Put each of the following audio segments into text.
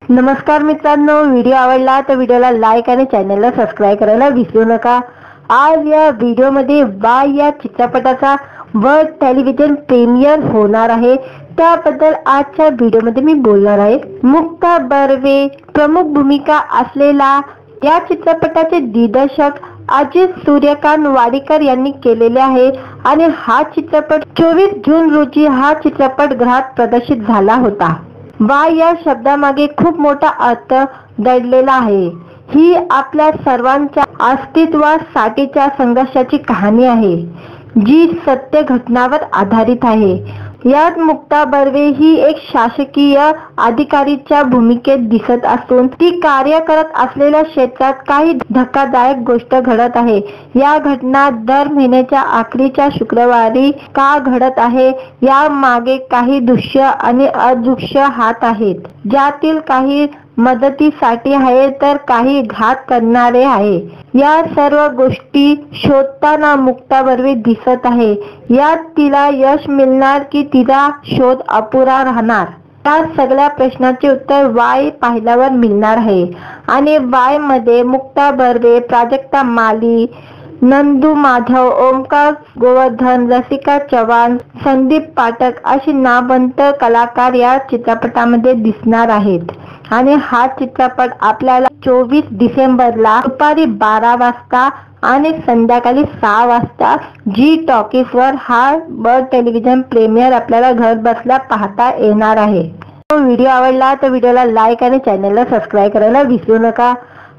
नमस्कार मित्रांनो, व्हिडिओ आवडला तर व्हिडिओला लाईक आणि चॅनलला सबस्क्राईब करायला विसरू नका। आज या व्हिडिओमध्ये वाय या चित्रपटाचा वर्ल्ड टेलिव्हिजन प्रीमियर होणार आहे, त्याबद्दल आजच्या व्हिडिओमध्ये मी बोलणार आहे। मुक्ता बर्वे प्रमुख भूमिका असलेला या चित्रपटाचे दिग्दर्शक अजित सूर्यकांत वाडीकर यांनी केलेले आहे आणि हा चित्रपट 24 जून रोजी हा चित्रपट गृहात प्रदर्शित झाला होता। वाय या शब्दामागे खूप मोठा अर्थ दडलेला आहे। ही आपल्या सर्वांच्या अस्तित्वासाठीच्या संघर्षाची कहाणी आहे, जी सत्य घटनावर आधारित आहे। यात मुक्ता बर्वे ही एक शासकीय अधिकारीच्या भूमिकेत दिसत असून ती कार्य करत असलेल्या क्षेत्रात काही धक्कादायक गोष्ट घडत आहे। या घटना दर महिन्याच्या अखेरच्या शुक्रवारी का घडत आहे, या मागे काही दृश्य आणि अदृश्य हात आहेत, ज्यातील काही मदतीसाठी आहे तर काही घात करणारे आहे। या सर्व गोष्टी शोधताना मुक्ता बर्वे दिसत आहे। यात तिला यश मिळणार की तिचा शोध अपुरा राहणार, या सगळ्या प्रश्नाचे उत्तर वाय पाहिल्यावर मिळणार आहे। आणि वाय मध्ये मुक्ता बर्वे, प्राजक्ता माली, नंदू माधव, ओमकार गोवर्धन, रसिका चव्हाण, संदीप पाठक अशी नामवंत कलाकार या चित्रपटामध्ये दिसणार आहेत। आणि हा चित्रपट आपल्याला 24 डिसेंबरला दुपारी 12 वाजता आणि संध्याकाळी 6 वाजता जी टॉकीज वर हा वर्ल्ड टेलिव्हिजन प्रीमियर आपल्याला घर बसल्या पाहता येणार आहे। व्हिडिओ आवडला तर व्हिडिओला लाईक आणि चॅनलला सबस्क्राईब करायला विसरू नका।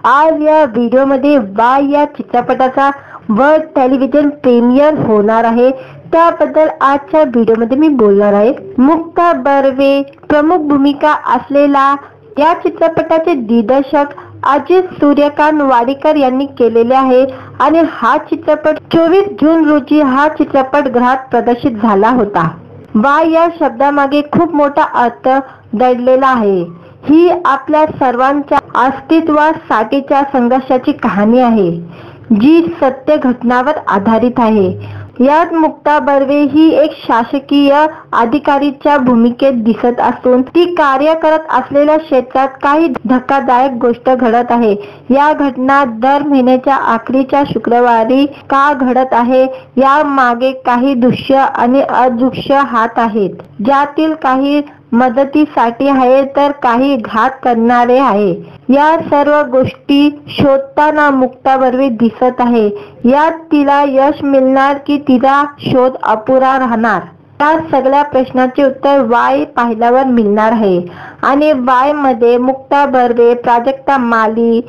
आज या व्हिडिओमध्ये वाय या चित्रपटाचा वर्ल्ड टेलिव्हिजन प्रीमियर होणार आहे, त्याबद्दल आजच्या व्हिडिओमध्ये मी बोलणार आहे। मुक्ता बर्वे प्रमुख भूमिका असलेला या चित्रपटाचे दिग्दर्शक अजित सूर्यकांत वाडीकर यांनी केलेले आहे आणि हा चित्रपट 24 जून रोजी हा चित्रपट गृहात प्रदर्शित झाला होता। वाय या शब्दामागे खूप मोठा अर्थ दडलेला आहे। ही आपल्या सर्वांच्या अस्तित्वासाठीच्या संघर्षाची कहाणी आहे, जी सत्य घटनावर आधारित आहे। यात मुक्ता बर्वे ही एक शासकीय अधिकारीच्या भूमिकेत दिसत असून ती कार्य करत असलेल्या क्षेत्रात काही धक्कादायक गोष्ट घडत आहे। या घटना दर महिन्याच्या अखेरच्या शुक्रवारी का घडत आहे, या मागे काही दृश्य आणि अदृश्य हात आहेत, ज्यातील काही मदतीसाठी आहे तर काही घात करणारे आहे। या सर्व गोष्टी शोधताना मुक्ता बर्वे दिसत आहे। यात तिला यश मिळणार की तिचा शोध अपुरा राहणार, या सगळ्या प्रश्नाचे उत्तर वाय पाहिल्यावर मिळणार आहे। आणि वाय मध्ये मुक्ता बर्वे, प्राजक्ता माली,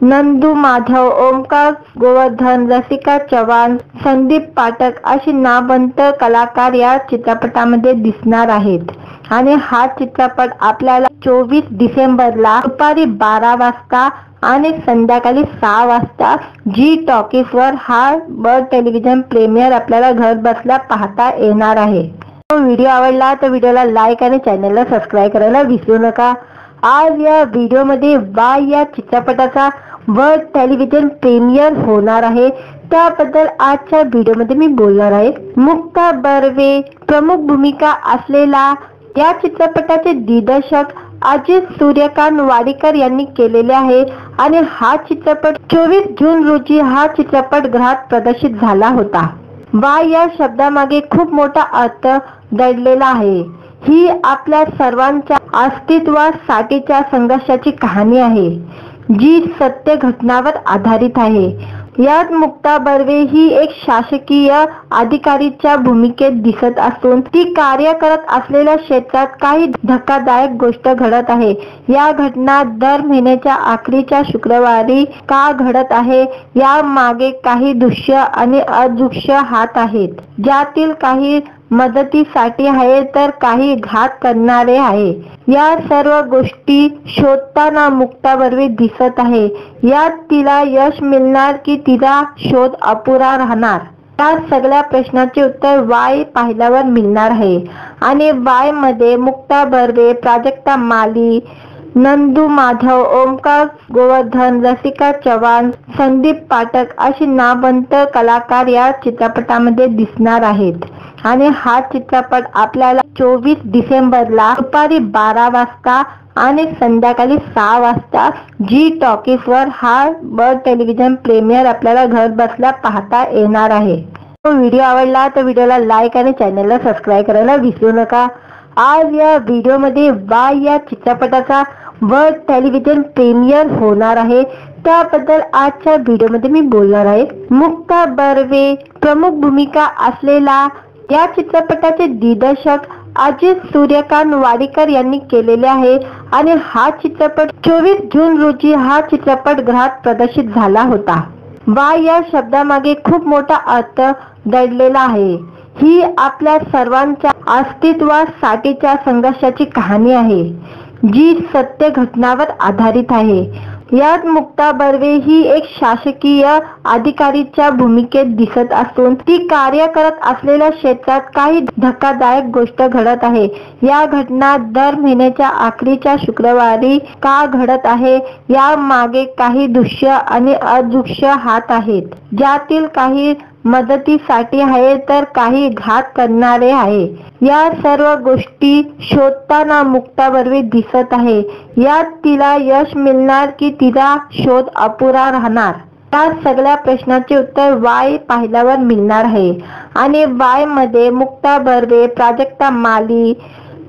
नंदू माधव, ओमकार गोवर्धन, रसिका चव्हाण, संदीप पाठक अशी नामवंत कलाकार या चित्रपटामध्ये दिसणार आहेत। आणि हा चित्रपट आपल्याला 24 डिसेंबरला दुपारी 12 वाजता आणि संध्याकाळी 6 वाजता जी टॉकीज वर हा वर्ल्ड टेलिव्हिजन प्रीमियर आपल्याला घर बसल्या पाहता येणार आहे। व्हिडिओ आवडला तर व्हिडिओला लाईक आणि चॅनलला सबस्क्राईब करायला विसरू नका। आज या व्हिडिओमध्ये वाय या चित्रपटाचा वर्ल्ड टेलिव्हिजन प्रीमियर होणार आहे, त्याबद्दल आजच्या व्हिडिओमध्ये मी बोलणार आहे। मुक्ता बर्वे प्रमुख भूमिका असलेला या चित्रपटाचे दिग्दर्शक अजित सूर्यकांत वाडीकर यांनी केलेले आहे आणि हा चित्रपट 24 जून रोजी हा चित्रपट गृहात प्रदर्शित झाला होता। वाय या शब्दामागे खूप मोठा अर्थ दडलेला आहे। ही आपल्या सर्वांच्या अस्तित्वासाठीच्या संघर्षाची कहाणी आहे, जी सत्य घटनावर आधारित आहे। यात मुक्ता बर्वे ही एक शासकीय अधिकारीच्या भूमिकेत दिसत असून ती कार्य करत असलेल्या क्षेत्रात काही धक्कादायक गोष्ट घडत आहे। या घटना दर महिन्याच्या अखेरच्या शुक्रवारी का घडत आहे, या मागे काही दृश्य आणि अदृश्य हात आहेत, ज्यातील काही मदतीसाठी आहे तर काही घात करणारे आहे। या सर्व गोष्टी शोधताना मुक्ता बर्वे दिसत आहे। यात तिला यश मिळणार की तिचा शोध अपुरा राहणार, या सगळ्या प्रश्नाचे उत्तर वाय पाहिल्यावर मिळणार आहे। आणि वाय मध्ये मुक्ता बर्वे, प्राजक्ता माली, नंदू माधव, ओमकार गोवर्धन, रसिका चव्हाण, संदीप पाठक अशी नामवंत कलाकार या चित्रपटामध्ये दिसणार आहेत आणि हा चित्रपट आपल्याला 24 डिसेंबरला दुपारी 12 वाजता आणि संध्याकाळी 6 वाजता जी टॉकीज वर हा वर्ल्ड टेलिव्हिजन प्रीमियर आपल्याला घर बसल्या पाहता येणार आहे. व्हिडिओ आवडला तर व्हिडिओला लाईक आणि चॅनलला सबस्क्राईब करायला विसरू नका. आज या व्हिडिओमध्ये बाय या चित्रपटाचा वर्ल्ड टेलिव्हिजन प्रीमियर होणार आहे, त्याबद्दल आजच्या व्हिडिओमध्ये मी बोलणार आहे. मुक्ता बर्वे प्रमुख भूमिका असलेला या चित्रपटाचे दिग्दर्शक अजित सूर्यकांत वाडीकर यांनी केलेले आहे आणि हा चित्रपट 24 जून रोजी हा चित्रपट गृहात प्रदर्शित झाला होता. बाय या शब्दामागे खूप मोठा अर्थ दडलेला आहे. ही आपल्या सर्वांच्या अस्तित्वासाठीच्या संघर्षाची कहाणी आहे जी सत्य घटनावर आधारित आहे. यात मुक्ता बर्वे ही एक शासकीय अधिकारीच्या भूमिकेत दिसत असून ती कार्य करत असलेल्या क्षेत्रात काही धक्कादायक गोष्ट घडत आहे. या घटना दर महिन्याच्या अखेरच्या शुक्रवारी का घडत आहे या मागे काही दृश्य आणि अदृश्य हात आहेत, ज्यातील काही मदतीसाठी आहे तर काही घात करणारे आहे. या सर्व गोष्टी शोधताना मुक्ता बर्वे दिसत आहे. यात तिला यश मिळणार की तिचा शोध अपुरा राहणार, या सगळ्या प्रश्नाचे उत्तर वाय पाहिल्यावर मिळणार आहे. आणि वाय मध्ये मुक्ता बर्वे, प्राजक्ता माली,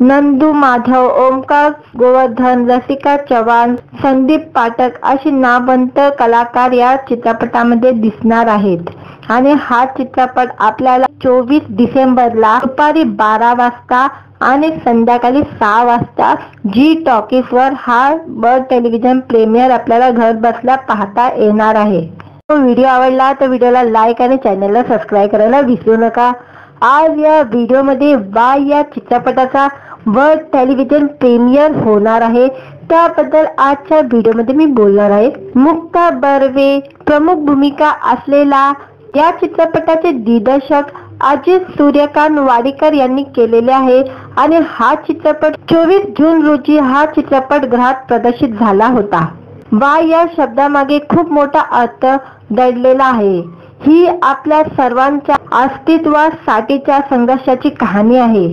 नंदू माधव, ओमकार गोवर्धन, रसिका चव्हाण, संदीप पाठक अशी नामवंत कलाकार या चित्रपटामध्ये दिसणार आहेत आणि हा चित्रपट आपल्याला 24 डिसेंबरला दुपारी 12 वाजता आणि संध्याकाळी 6 वाजता जी टॉकीज वर हा वर्ल्ड टेलिव्हिजन प्रीमियर आपल्याला घर बसल्या पाहता येणार आहे. व्हिडिओ आवडला तर व्हिडिओला लाईक आणि चॅनलला सबस्क्राईब करायला विसरू नका. आज या व्हिडिओमध्ये बाय या चित्रपटाचा वर्ल्ड टेलिव्हिजन प्रीमियर होणार आहे, त्याबद्दल आजच्या व्हिडिओमध्ये मी बोलणार आहे. मुक्ता बर्वे प्रमुख भूमिका असलेला या चित्रपटाचे दिग्दर्शक अजित सूर्यकांत वाडीकर यांनी केलेले आहे आणि हा चित्रपट 24 जून रोजी हा चित्रपट गृहात प्रदर्शित झाला होता. बाय या शब्दामागे खूप मोठा अर्थ दडलेला आहे. ही आपल्या सर्वांच्या अस्तित्वासाठीच्या संघर्षाची कहाणी आहे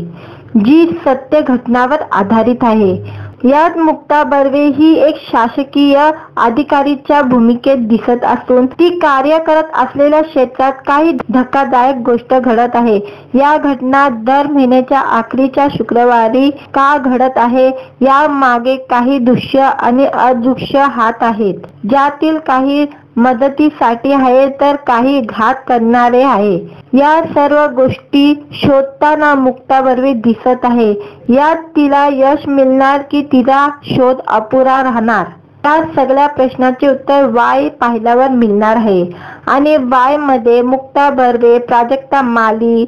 जी सत्य घटनावर आधारित आहे. यात मुक्ता बर्वे ही एक शासकीय अधिकारीच्या भूमिकेत दिसत असून ती कार्य करत असलेल्या क्षेत्रात काही धक्कादायक गोष्ट घडत आहे. या घटना दर महिन्याच्या अखेरच्या शुक्रवारी का घडत आहे या मागे काही दृश्य आणि अदृश्य हात आहेत, ज्यातील काही मदतीसाठी आहे तर काही घात करणारे आहे. या सर्व गोष्टी शोधताना मुक्ता बर्वे दिसत आहे. यात तिला यश मिळणार की तिचा शोध अपुरा राहणार, या सगळ्या प्रश्नाचे उत्तर वाय पाहिल्यावर मिळणार आहे. आणि वाय मध्ये मुक्ता बर्वे, प्राजक्ता माली,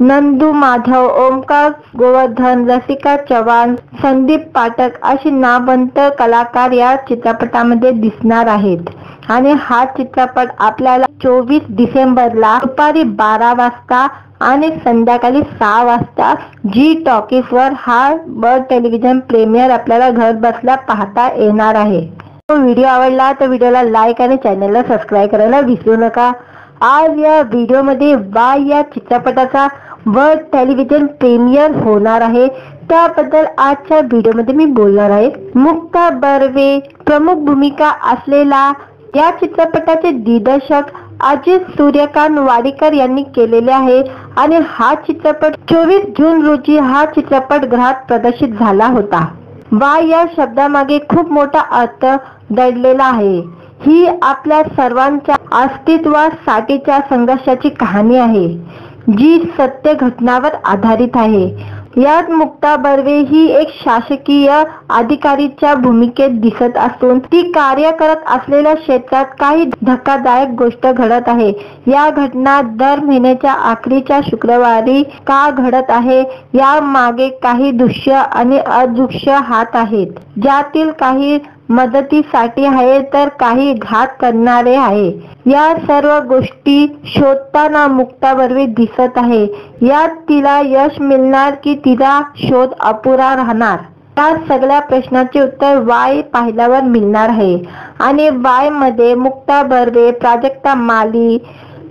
नंदू माधव, ओमकार गोवर्धन, रसिका चव्हाण, संदीप पाठक अशी नामवंत कलाकार या चित्रपटामध्ये दिसणार आहेत आणि हा चित्रपट आपल्याला 24 डिसेंबरला दुपारी 12 वाजता आणि संध्याकाळी 6 वाजता जी टॉकीज वर हा वर्ल्ड टेलिव्हिजन प्रीमियर आपल्याला घर बसल्या पाहता येणार आहे. व्हिडिओ आवडला तर व्हिडिओला लाईक आणि चॅनलला सबस्क्राईब करायला विसरू नका. आज या व्हिडिओमध्ये बाय या चित्रपटाचा वर्ल्ड टेलिव्हिजन प्रीमियर होणार आहे, त्याबद्दल आजच्या व्हिडिओमध्ये मी बोलणार आहे. मुक्ता बर्वे प्रमुख भूमिका असलेला या चित्रपटाचे दिग्दर्शक अजित सूर्यकांत वाडीकर यांनी केलेले आहे आणि हा चित्रपट 24 जून रोजी हा चित्रपट गृहात प्रदर्शित झाला होता. बाय या शब्दामागे खूप मोठा अर्थ दडलेला आहे. ही आपल्या सर्वांच्या अस्तित्वासाठीच्या संघर्षाची कहाणी आहे जी सत्य घटनावर आधारित आहे. यात मुक्ता बर्वे ही एक शासकीय अधिकारीच्या भूमिकेत दिसत असून ती कार्य करत असलेल्या क्षेत्रात काही धक्कादायक गोष्ट घडत आहे. या घटना दर महिन्याच्या अखेरच्या शुक्रवारी का घडत आहे या मागे काही दृश्य आणि अदृश्य हात आहेत, ज्यातील काही मदतीसाठी आहे तर काही घात करणारे आहे. या सर्व गोष्टी शोधताना मुक्ता बर्वे दिसत आहे. यात तिला यश मिळणार की तिचा शोध अपुरा राहणार, या सगळ्या प्रश्नाचे उत्तर वाय पाहिल्यावर मिळणार आहे. आणि वाय मध्ये मुक्ता बर्वे, प्राजक्ता माली,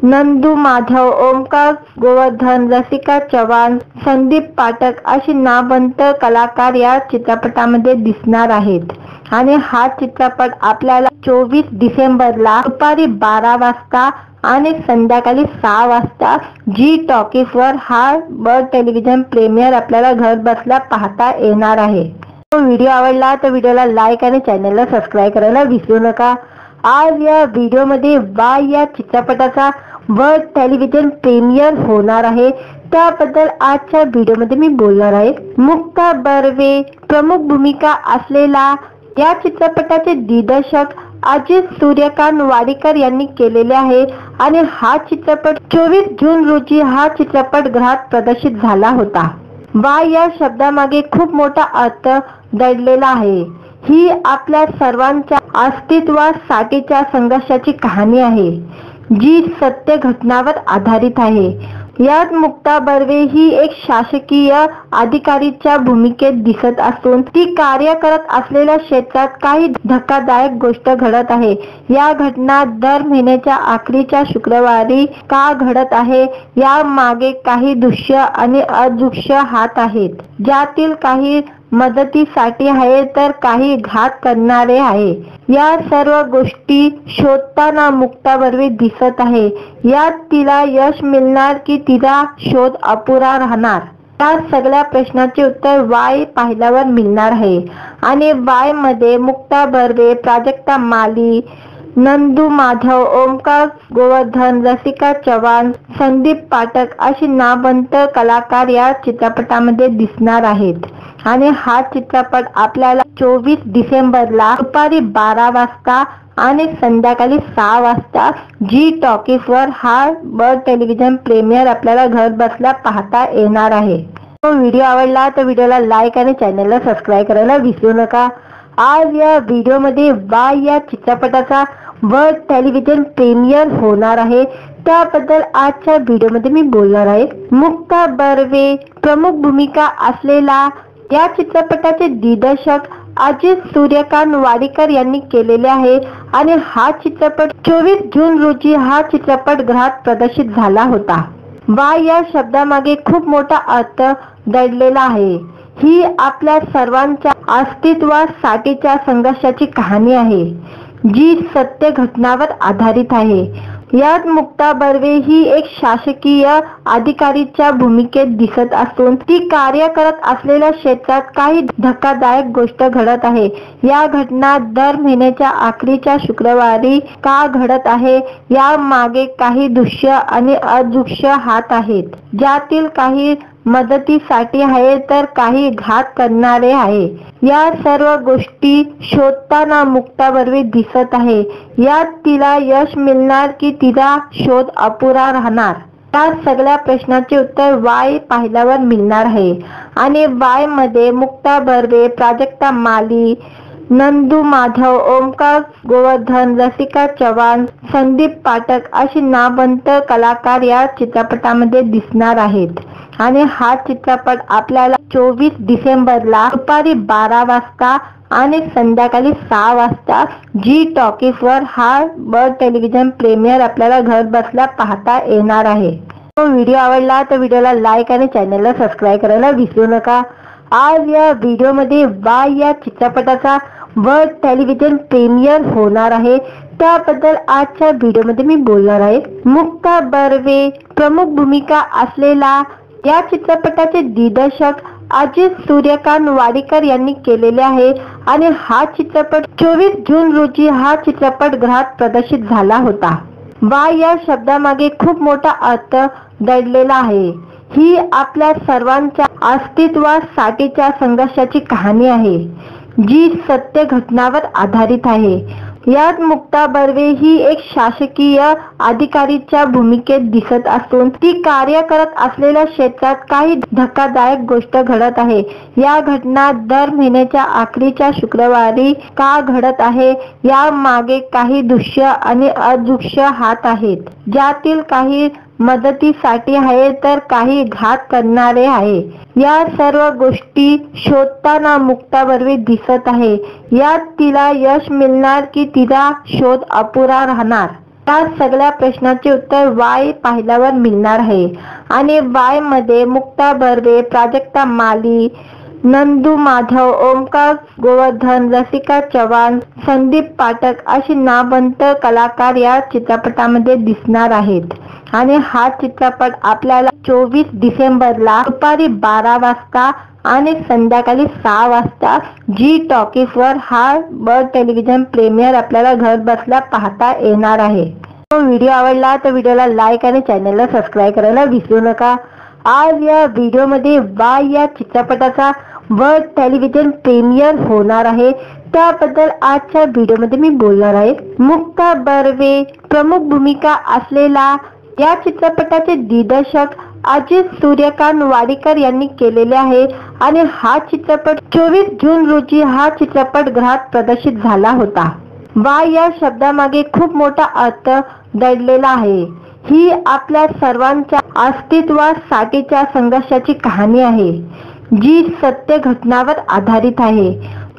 नंदू माधव, ओमकार गोवर्धन, रसिका चव्हाण, संदीप पाठक अशी नामवंत कलाकार या चित्रपटामध्ये दिसणार आहेत. आणि हा चित्रपट आपल्याला 24 डिसेंबरला दुपारी 12 वाजता आणि संध्याकाळी 6 वाजता जी टॉकीज वर हा वर्ल्ड टेलिव्हिजन प्रीमियर आपल्याला घर बसल्या पाहता येणार आहे. व्हिडिओ आवडला तर व्हिडिओला लाईक आणि चॅनलला सबस्क्राईब करायला विसरू नका. आज या व्हिडिओमध्ये वाय या चित्रपटाचा वर्ल्ड टेलिव्हिजन प्रीमियर होणार आहे, त्याबद्दल आजच्या व्हिडिओमध्ये मी बोलणार आहे. मुक्ता बर्वे प्रमुख भूमिका असलेला या चित्रपटाचे दिग्दर्शक अजित सूर्यकांत वाडीकर यांनी केलेले आहे. आणि हा चित्रपट 24 जून रोजी हा चित्रपट गृहात प्रदर्शित झाला होता. वाय या शब्दामागे खूप मोठा अर्थ दडलेला आहे. ही आपल्या सर्वांच्या अस्तित्वासाठीच्या संघर्षाची कहाणी आहे, जी सत्य घटनावर आधारित आहे. यात मुक्ता बर्वे ही एक शासकीय अधिकारीच्या भूमिकेत दिसत असून ती कार्य करत असलेल्या क्षेत्रात काही धक्कादायक गोष्ट घडत आहे. या घटना दर महिन्याच्या अखेरच्या शुक्रवारी का घडत आहे या मागे काही दृश्य आणि अदृश्य हात आहेत, ज्यातील काही मदतीसाठी आहे तर काही घात करणारे आहे. या सर्व गोष्टी शोधताना मुक्ता बर्वे दिसत आहे. यात तिला यश मिळणार की तिचा शोध अपुरा राहणार, या सगळ्या प्रश्नाचे उत्तर वाय पाहिल्यावर मिळणार आहे. आणि वाय मध्ये मुक्ता बर्वे, प्राजक्ता माली, नंदू माधव, ओमकार गोवर्धन, रसिका चव्हाण, संदीप पाठक अशी नामवंत कलाकार या चित्रपटामध्ये दिसणार आहेत. आणि हा चित्रपट आपल्याला 24 डिसेंबरला दुपारी 12 वाजता आणि संध्याकाळी 6 वाजता जी टॉकीज वर हा वर्ल्ड टेलिव्हिजन प्रीमियर आपल्याला घर बसल्या पाहता येणार आहे. व्हिडिओ आवडला तर व्हिडिओला लाईक आणि चॅनलला सबस्क्राईब करायला विसरू नका. आज या व्हिडिओमध्ये वाय या चित्रपटाचा वर्ल्ड टेलिव्हिजन प्रीमियर होणार आहे, त्याबद्दल आजच्या व्हिडिओमध्ये मी बोलणार आहे. मुक्ता बर्वे प्रमुख भूमिका असलेला या चित्रपटाचे दिग्दर्शक अजित सूर्यकांत वाडीकर यांनी केलेले आहे. आणि हा चित्रपट 24 जून रोजी हा चित्रपट गृहात प्रदर्शित झाला होता. वाय या शब्दामागे खूप मोठा अर्थ दडलेला आहे. ही आपल्या सर्वांच्या अस्तित्वासाठीच्या संघर्षाची कहाणी आहे, जी सत्य घटनावर आधारित आहे. यात मुक्ता बर्वे ही एक शासकीय अधिकारीच्या भूमिकेत दिसत असून ती कार्य करत असलेल्या क्षेत्रात काही धक्कादायक गोष्ट घडत आहे. या घटना दर महिन्याच्या अखेरच्या शुक्रवारी का घडत आहे या मागे काही दृश्य आणि अदृश्य हात आहेत, ज्यातील काही मदतीसाठी आहे तर काही घात करणारे आहे. या सर्व गोष्टी शोधताना मुक्ता बर्वे दिसत आहे. यात तिला यश मिळणार की तिचा शोध अपुरा राहणार, या सगळ्या प्रश्नाचे उत्तर वाय पाहिल्यावर मिळणार आहे. आणि वाय मध्ये मुक्ता बर्वे, प्राजक्ता माली, नंदू माधव, ओमकार गोवर्धन, रसिका चव्हाण, संदीप पाठक अशी नामवंत कलाकार या चित्रपटामध्ये दिसणार आहेत. आणि हा चित्रपट आपल्याला 24 डिसेंबरला दुपारी 12 वाजता आणि संध्याकाळी 6 वाजता जी टॉकीज वर हा वर्ल्ड टेलिव्हिजन प्रीमियर आपल्याला घर बसल्या पाहता येणार आहे. व्हिडिओ आवडला तर व्हिडिओला लाईक आणि चॅनलला सबस्क्राईब करायला विसरू नका. आज या व्हिडिओमध्ये वाय या चित्रपटाचा वर्ल्ड टेलिव्हिजन प्रीमियर होणार आहे, त्याबद्दल आजच्या व्हिडिओमध्ये मी बोलणार आहे. मुक्ता बर्वे प्रमुख भूमिका असलेला या चित्रपटाचे दिग्दर्शक अजित सूर्यकांत वाडीकर यांनी केलेले आहे. आणि हा चित्रपट 24 जून रोजी हा चित्रपट गृहात प्रदर्शित झाला होता. वाय या शब्दामागे खूप मोठा अर्थ दडलेला आहे. ही आपल्या सर्वांच्या अस्तित्वासाठीच्या संघर्षाची कहाणी आहे, जी सत्य घटनावर आधारित आहे. यात मुक्ता बर्वे ही एक शासकीय अधिकारीच्या भूमिकेत दिसत असून ती कार्य करत असलेल्या क्षेत्रात काही धक्कादायक गोष्ट घडत आहे. या घटना दर महिन्याच्या अखेरच्या शुक्रवारी का घडत आहे या मागे काही दृश्य आणि अदृश्य हात आहेत, ज्यातील काही मदतीसाठी आहे तर काही घात करणारे आहे। या सर्व गोष्टी शोधताना मुक्ता बर्वे दिसत आहे। यात तिला यश मिळणार की तिचा शोध अपुरा राहणार? या सगळ्या प्रश्नाचे उत्तर वाय पाहिल्यावर मिळणार आहे। आणि वाय मध्ये मुक्ता बर्वे, प्राजक्ता माली, नंदू माधव, ओमकार गोवर्धन, रसिका चव्हाण, संदीप पाठक अशी नामवंत कलाकार या चित्रपटामध्ये दिसणार आहेत। आणि हा चित्रपट आपल्याला 24 डिसेंबरला दुपारी 12 वाजता आणि संध्याकाळी 6 वाजता जी टॉकीज वर हा वर्ल्ड टेलिव्हिजन प्रीमियर आपल्याला घर बसल्या पाहता येणार आहे। व्हिडिओ आवडला तर व्हिडिओला लाईक आणि चॅनलला सबस्क्राईब करायला विसरू नका। आज या व्हिडिओमध्ये वाय या चित्रपटाचा वर्ल्ड टेलिव्हिजन प्रीमियर होणार आहे, त्याबद्दल आजच्या व्हिडिओमध्ये मी बोलणार आहे। मुक्ता बर्वे प्रमुख भूमिका असलेला या चित्रपटाचे दिग्दर्शक अजित सूर्यकांत वाडीकर यांनी केलेले आहे। आणि हा चित्रपट 24 जून रोजी हा चित्रपट गृहात प्रदर्शित झाला होता। वाय या शब्दामागे खूप मोठा अर्थ दडलेला आहे। ही आपल्या सर्वांच्या अस्तित्वासाठीच्या संघर्षाची कहाणी आहे, जी सत्य घटनावर आधारित आहे।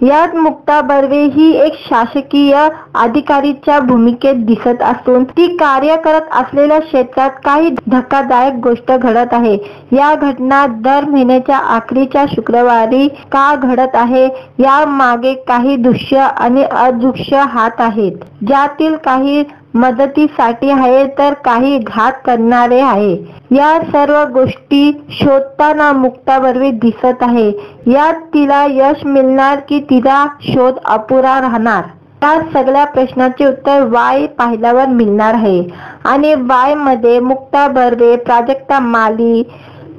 यात मुक्ता बर्वे ही एक शासकीय अधिकारीच्या भूमिकेत दिसत असून ती कार्य करत असलेल्या क्षेत्रात काही धक्कादायक गोष्ट घडत आहे। या घटना दर महिन्याच्या अखेरच्या शुक्रवारी का घडत आहे या मागे काही दृश्य आणि अदृश्य हात आहेत, ज्यातील काही मदतीसाठी आहे तर काही घात करणारे आहे। या सर्व गोष्टी शोधताना मुक्ता बर्वे दिसत आहे। यात तिला यश मिळणार की तिचा शोध अपुरा राहणार? या सगळ्या प्रश्नाचे उत्तर वाय पाहिल्यावर मिळणार आहे। आणि वाय मध्ये मुक्ता बर्वे, प्राजक्ता माली,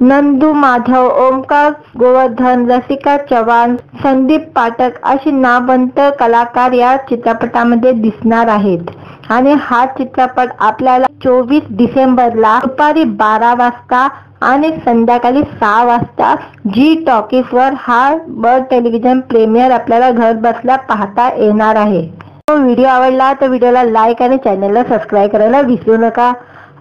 नंदू माधव, ओमकार गोवर्धन, रसिका चव्हाण, संदीप पाठक अशी नामवंत कलाकार या चित्रपटामध्ये दिसणार आहेत। आणि हा चित्रपट आपल्याला 24 डिसेंबरला दुपारी 12 वाजता आणि संध्याकाळी 6 वाजता जी टॉकीज वर हा वर्ल्ड टेलिव्हिजन प्रीमियर आपल्याला घर बसल्या पाहता येणार आहे। व्हिडिओ आवडला तर व्हिडिओला लाईक आणि चॅनलला सबस्क्राईब करायला विसरू नका।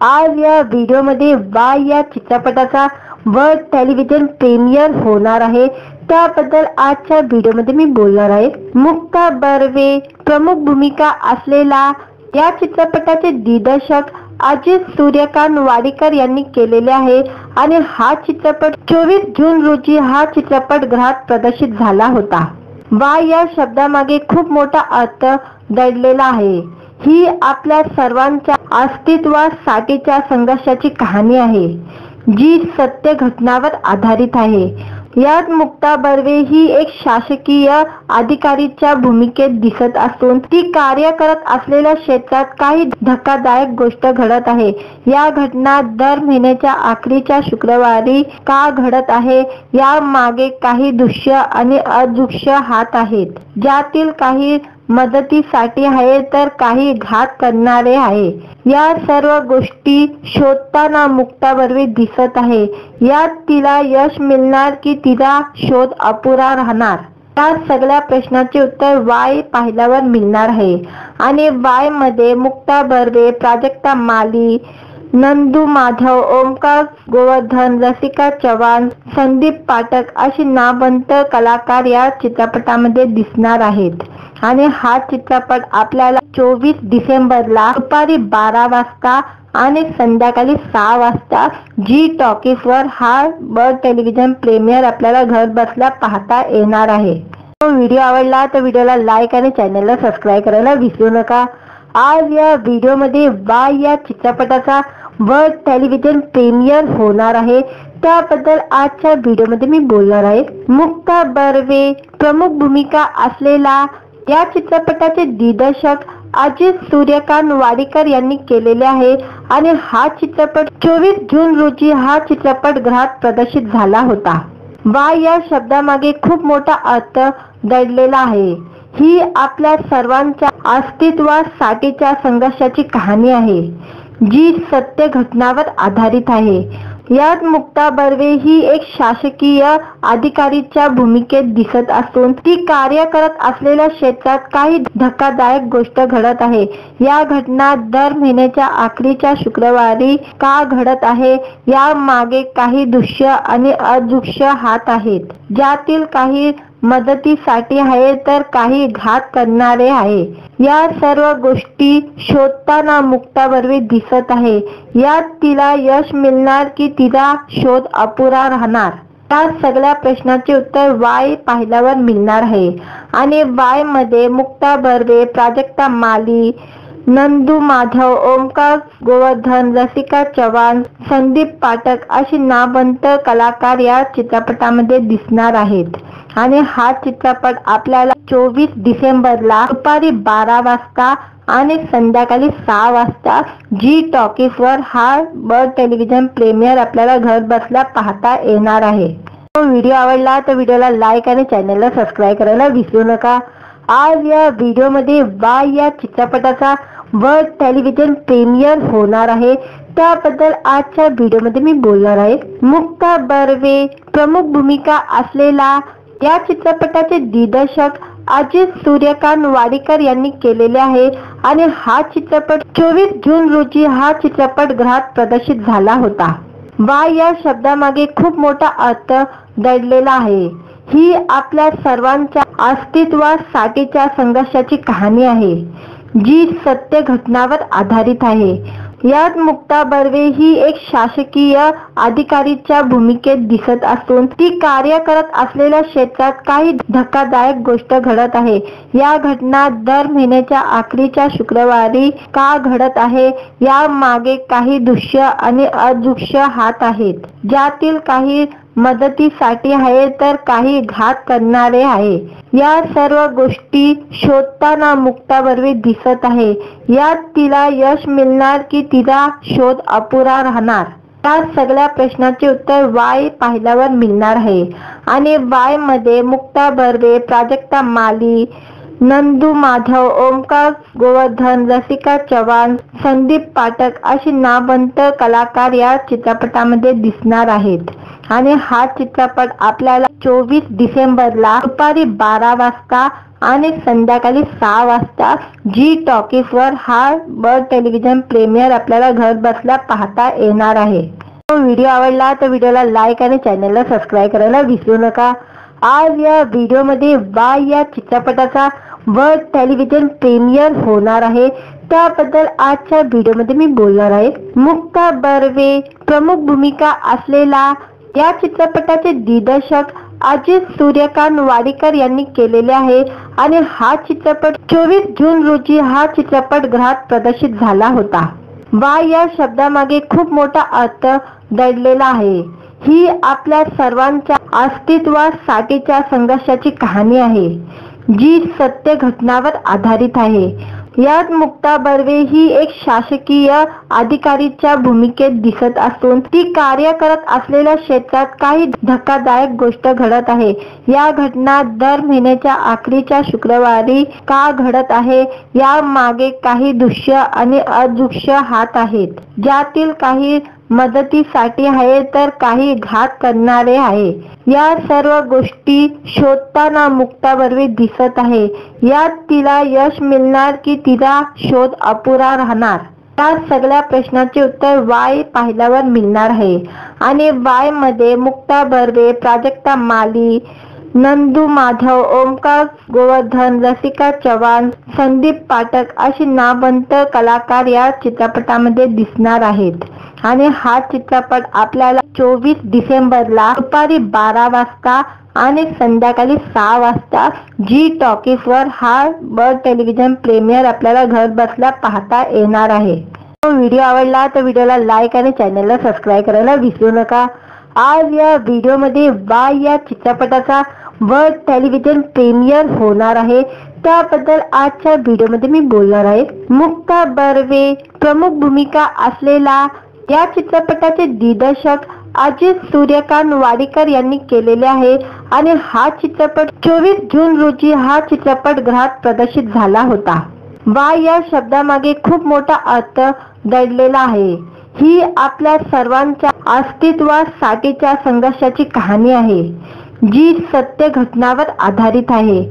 आज या व्हिडिओमध्ये वाय या चित्रपटाचा वर्ल्ड टेलिव्हिजन प्रीमियर होणार आहे, त्याबद्दल आजच्या व्हिडिओमध्ये मी बोलणार आहे। मुक्ता बर्वे प्रमुख भूमिका असलेला या चित्रपटाचे दिग्दर्शक अजित सूर्यकांत वाडीकर यांनी केलेले आहे। आणि हा चित्रपट 24 जून रोजी हा चित्रपट गृहात प्रदर्शित झाला होता। वाय या शब्दामागे खूप मोठा अर्थ दडलेला आहे। ही आपल्या सर्वांच्या अस्तित्वासाठीच्या संघर्षाची कहाणी आहे, जी सत्य घटनावर आधारित आहे। यात मुक्ता बर्वे ही एक शासकीय अधिकारीच्या भूमिकेत दिसत असून ती कार्य करत असलेल्या क्षेत्रात काही धक्कादायक गोष्ट घडत आहे। या घटना दर महिन्याच्या अखेरच्या शुक्रवारी का घडत आहे या मागे काही दृश्य आणि अदृश्य हात आहेत, ज्यातील काही मदतीसाठी आहे तर काही घात करणारे आहे। या सर्व गोष्टी शोधताना मुक्ता बर्वे दिसत आहे। यात तिला यश मिळणार की तिचा शोध अपुरा राहणार? या सगळ्या प्रश्नाचे उत्तर वाय पाहिल्यावर मिळणार आहे। आणि वाय मध्ये मुक्ता बर्वे, प्राजक्ता माली, नंदू माधव, ओमकार गोवर्धन, रसिका चव्हाण, संदीप पाठक अशी नामवंत कलाकार या चित्रपटामध्ये दिसणार आहेत। आणि हा चित्रपट आपल्याला 24 डिसेंबरला दुपारी 12 वाजता आणि संध्याकाळी 6 वाजता जी टॉकीज वर हा वर्ल्ड टेलिव्हिजन प्रीमियर आपल्याला घर बसल्या पाहता येणार आहे। व्हिडिओ आवडला तर व्हिडिओला लाईक आणि चॅनलला सबस्क्राईब करायला विसरू नका। आज या व्हिडिओमध्ये वाय या चित्रपटाचा वर्ल्ड टेलिव्हिजन प्रीमियर होणार आहे, त्याबद्दल आजच्या व्हिडिओमध्ये मी बोलणार आहे। मुक्ता बर्वे प्रमुख भूमिका असलेला या चित्रपटाचे दिग्दर्शक अजित सूर्यकांत वाडीकर यांनी केलेले आहे। आणि हा चित्रपट 24 जून रोजी हा चित्रपट गृहात प्रदर्शित झाला होता। वाय या शब्दामागे खूप मोठा अर्थ दडलेला आहे। ही आपल्या सर्वांच्या अस्तित्वासाठीच्या संघर्षाची कहाणी आहे, जी सत्य घटनावर आधारित आहे। यात मुक्ता बर्वे ही एक शासकीय अधिकारीच्या भूमिकेत दिसत असून ती कार्य करत असलेल्या क्षेत्रात काही धक्कादायक गोष्ट घडत आहे। या घटना दर महिन्याच्या अखेरच्या शुक्रवारी का घडत आहे या मागे काही दृश्य आणि अदृश्य हात आहेत, ज्यातील काही मदतीसाठी आहे तर काही घात करणारे आहे। या सर्व गोष्टी शोधताना मुक्ता बर्वे दिसत आहे। यात तिला यश मिळणार की तिचा शोध अपुरा राहणार, या सगळ्या प्रश्नाचे उत्तर वाय पाहिल्यावर मिळणार आहे। आणि वाय मध्ये मुक्ता बर्वे, प्राजक्ता माली, नंदू माधव, ओमकार गोवर्धन, रसिका चव्हाण, संदीप पाठक अशी नामवंत कलाकार या चित्रपटामध्ये दिसणार आहेत। आणि हा चित्रपट आपल्याला 24 डिसेंबरला दुपारी 12 वाजता आणि संध्याकाळी 6 वाजता जी टॉकीज वर हा वर्ल्ड टेलिव्हिजन प्रीमियर आपल्याला घर बसल्या पाहता येणार आहे। व्हिडिओ आवडला तर व्हिडिओला लाईक आणि चॅनलला सबस्क्राईब करायला विसरू नका। आज या व्हिडिओमध्ये वाय या चित्रपटाचा वर्ल्ड टेलिव्हिजन प्रीमियर होणार आहे, त्याबद्दल आजच्या व्हिडिओमध्ये मी बोलणार आहे। मुक्ता बर्वे प्रमुख भूमिका असलेला या चित्रपटाचे दिग्दर्शक अजित सूर्यकांत वाडीकर यांनी केलेले आहे। आणि हा चित्रपट 24 जून रोजी हा चित्रपट गृहात प्रदर्शित झाला होता। वाय या शब्दामागे खूप मोठा अर्थ दडलेला आहे। ही आपल्या सर्वांच्या अस्तित्वासाठीच्या संघर्षाची कहाणी आहे, जी सत्य घटनावर आधारित आहे। यात मुक्ता बर्वे ही एक शासकीय अधिकारीच्या भूमिकेत दिसत असून ती कार्य करत असलेल्या क्षेत्रात काही धक्कादायक गोष्ट घडत आहे। या घटना दर महिन्याच्या अखेरच्या शुक्रवारी का घडत आहे या मागे काही दृश्य आणि अदृश्य हात आहेत, ज्यातील काही मदतीसाठी आहे तर काही घात करणारे आहे। या सर्व गोष्टी शोधताना मुक्ता बर्वे दिसत आहे। यात तिला यश मिळणार की तिचा शोध अपुरा राहणार, या सगळ्या प्रश्नाचे उत्तर वाय पाहिल्यावर मिळणार आहे। आणि वाय मध्ये मुक्ता बर्वे, प्राजक्ता माली, नंदू माधव, ओमकार गोवर्धन, रसिका चव्हाण, संदीप पाठक अशी नामवंत कलाकार या चित्रपटामध्ये दिसणार आहेत। आणि हा चित्रपट आपल्याला 24 डिसेंबरला दुपारी 12 वाजता आणि संध्याकाळी 6 वाजता जी टॉकीज वर हा वर्ल्ड टेलिव्हिजन प्रीमियर आपल्याला घर बसल्या पाहता येणार आहे। व्हिडिओ आवडला तर व्हिडिओला लाईक आणि चॅनलला सबस्क्राईब करायला विसरू नका। आज या व्हिडिओमध्ये वाय या चित्रपटाचा वर्ल्ड टेलिव्हिजन प्रीमियर होणार आहे, त्याबद्दल आजच्या व्हिडिओमध्ये मी बोलणार आहे। मुक्ता बर्वे प्रमुख भूमिका असलेला या चित्रपटाचे दिग्दर्शक अजित सूर्यकांत वाडीकर यांनी केलेले आहे। आणि हा चित्रपट 24 जून रोजी हा चित्रपट गृहात प्रदर्शित झाला होता। वाय या शब्दामागे खूप मोठा अर्थ दडलेला आहे। ही आपल्या सर्वांच्या अस्तित्वासाठीच्या संघर्षाची कहाणी आहे, जी सत्य घटनावर आधारित आहे। यात मुक्ता बर्वे ही एक शासकीय अधिकारीच्या भूमिकेत दिसत असून ती कार्य करत असलेल्या क्षेत्रात काही धक्कादायक गोष्ट घडत आहे। या घटना दर महिन्याच्या अखेरच्या शुक्रवारी का घडत आहे या मागे काही दृश्य आणि अदृश्य हात आहेत, ज्यातील काही मदतीसाठी आहे तर काही घात करणारे आहे। या सर्व गोष्टी शोधताना मुक्ता बर्वे दिसत आहे। यात तिला यश मिळणार की तिचा शोध अपुरा राहणार, या सगळ्या प्रश्नाचे उत्तर वाय पाहिल्यावर मिळणार आहे। आणि वाय मध्ये मुक्ता बर्वे, प्राजक्ता माली, नंदू माधव, ओमकार गोवर्धन, रसिका चव्हाण, संदीप पाठक अशी नामवंत कलाकार या चित्रपटामध्ये दिसणार आहेत। आणि हा चित्रपट आपल्याला 24 डिसेंबरला दुपारी 12 वाजता आणि संध्याकाळी 6 वाजता जी टॉकीज वर हा वर्ल्ड टेलिव्हिजन प्रीमियर आपल्याला घर बसल्या पाहता येणार आहे। व्हिडिओ आवडला तर व्हिडिओला लाईक आणि चॅनलला सबस्क्राईब करायला विसरू नका। आज या व्हिडिओमध्ये वाय या चित्रपटाचा वर्ल्ड टेलिव्हिजन प्रीमियर होणार आहे, त्याबद्दल आजच्या व्हिडिओमध्ये मी बोलणार आहे। मुक्ता बर्वे प्रमुख भूमिका असलेला या चित्रपटाचे दिग्दर्शक अजित सूर्यकांत वाडीकर यांनी केलेले आहे। आणि हा चित्रपट 24 जून रोजी हा चित्रपट गृहात प्रदर्शित झाला होता। वाय या शब्दामागे खूप मोठा अर्थ दडलेला आहे। ही आपल्या सर्वांच्या अस्तित्वासाठीच्या संघर्षाची कहाणी आहे, जी सत्य घटनावर आधारित आहे।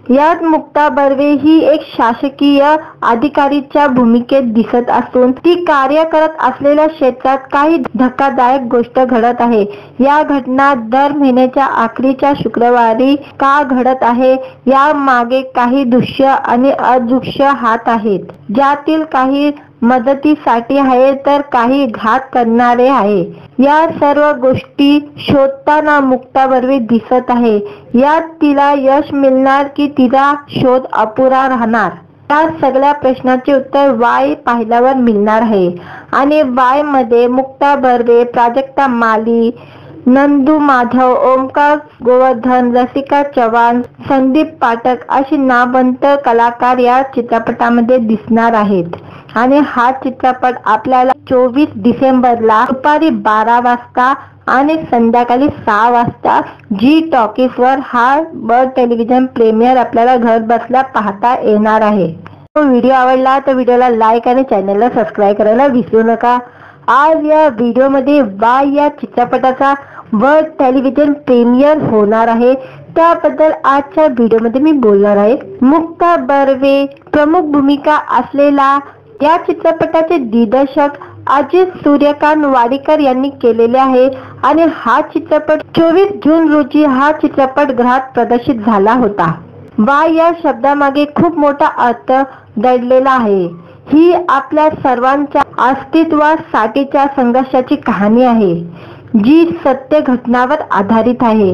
यात मुक्ता बर्वे ही एक शासकीय अधिकारीच्या भूमिकेत दिसत असून ती कार्य करत असलेल्या क्षेत्रात काही धक्कादायक गोष्ट घडत आहे। या घटना दर महिन्याच्या अखेरच्या शुक्रवारी का घडत आहे या मागे काही दृश्य आणि अदृश्य हात आहेत, ज्यातील काही मदतीसाठी आहे तर काही घात करणारे आहे। या सर्व गोष्टी शोधताना मुक्ता बर्वे दिसत आहे। यात तिला यश मिळणार की तिचा शोध अपुरा राहणार, या सगळ्या प्रश्नाचे उत्तर वाय पाहिल्यावर मिळणार आहे। आणि वाय मध्ये मुक्ता बर्वे, प्राजक्ता माली, नंदू माधव, ओमकार गोवर्धन, रसिका चव्हाण, संदीप पाठक अशी नामवंत कलाकार या चित्रपटामध्ये दिसणार आहेत। आणि हा चित्रपट आपल्याला 24 डिसेंबरला दुपारी 12 वाजता आणि संध्याकाळी 6 वाजता जी टॉकीज वर हा वर्ल्ड टेलिव्हिजन प्रीमियर आपल्याला घर बसल्या पाहता येणार आहे। व्हिडिओ आवडला तर व्हिडिओला लाईक आणि चॅनलला सबस्क्राईब करायला विसरू नका। आज या व्हिडिओमध्ये वाय या चित्रपटाचा वर्ल्ड टेलिव्हिजन प्रीमियर होणार आहे, त्याबद्दल आजच्या व्हिडिओमध्ये मी बोलणार आहे। मुक्ता बर्वे प्रमुख भूमिका असलेला या चित्रपटाचे दिग्दर्शक अजित सूर्यकांत वाडीकर यांनी केलेले आहे। आणि हा चित्रपट 24 जून रोजी हा चित्रपट गृहात प्रदर्शित झाला होता। वाय या शब्दामागे खूप मोठा अर्थ दडलेला आहे। ही आपल्या सर्वांच्या अस्तित्वासाठीच्या संघर्षाची कहाणी आहे, जी सत्य घटनावर आधारित आहे।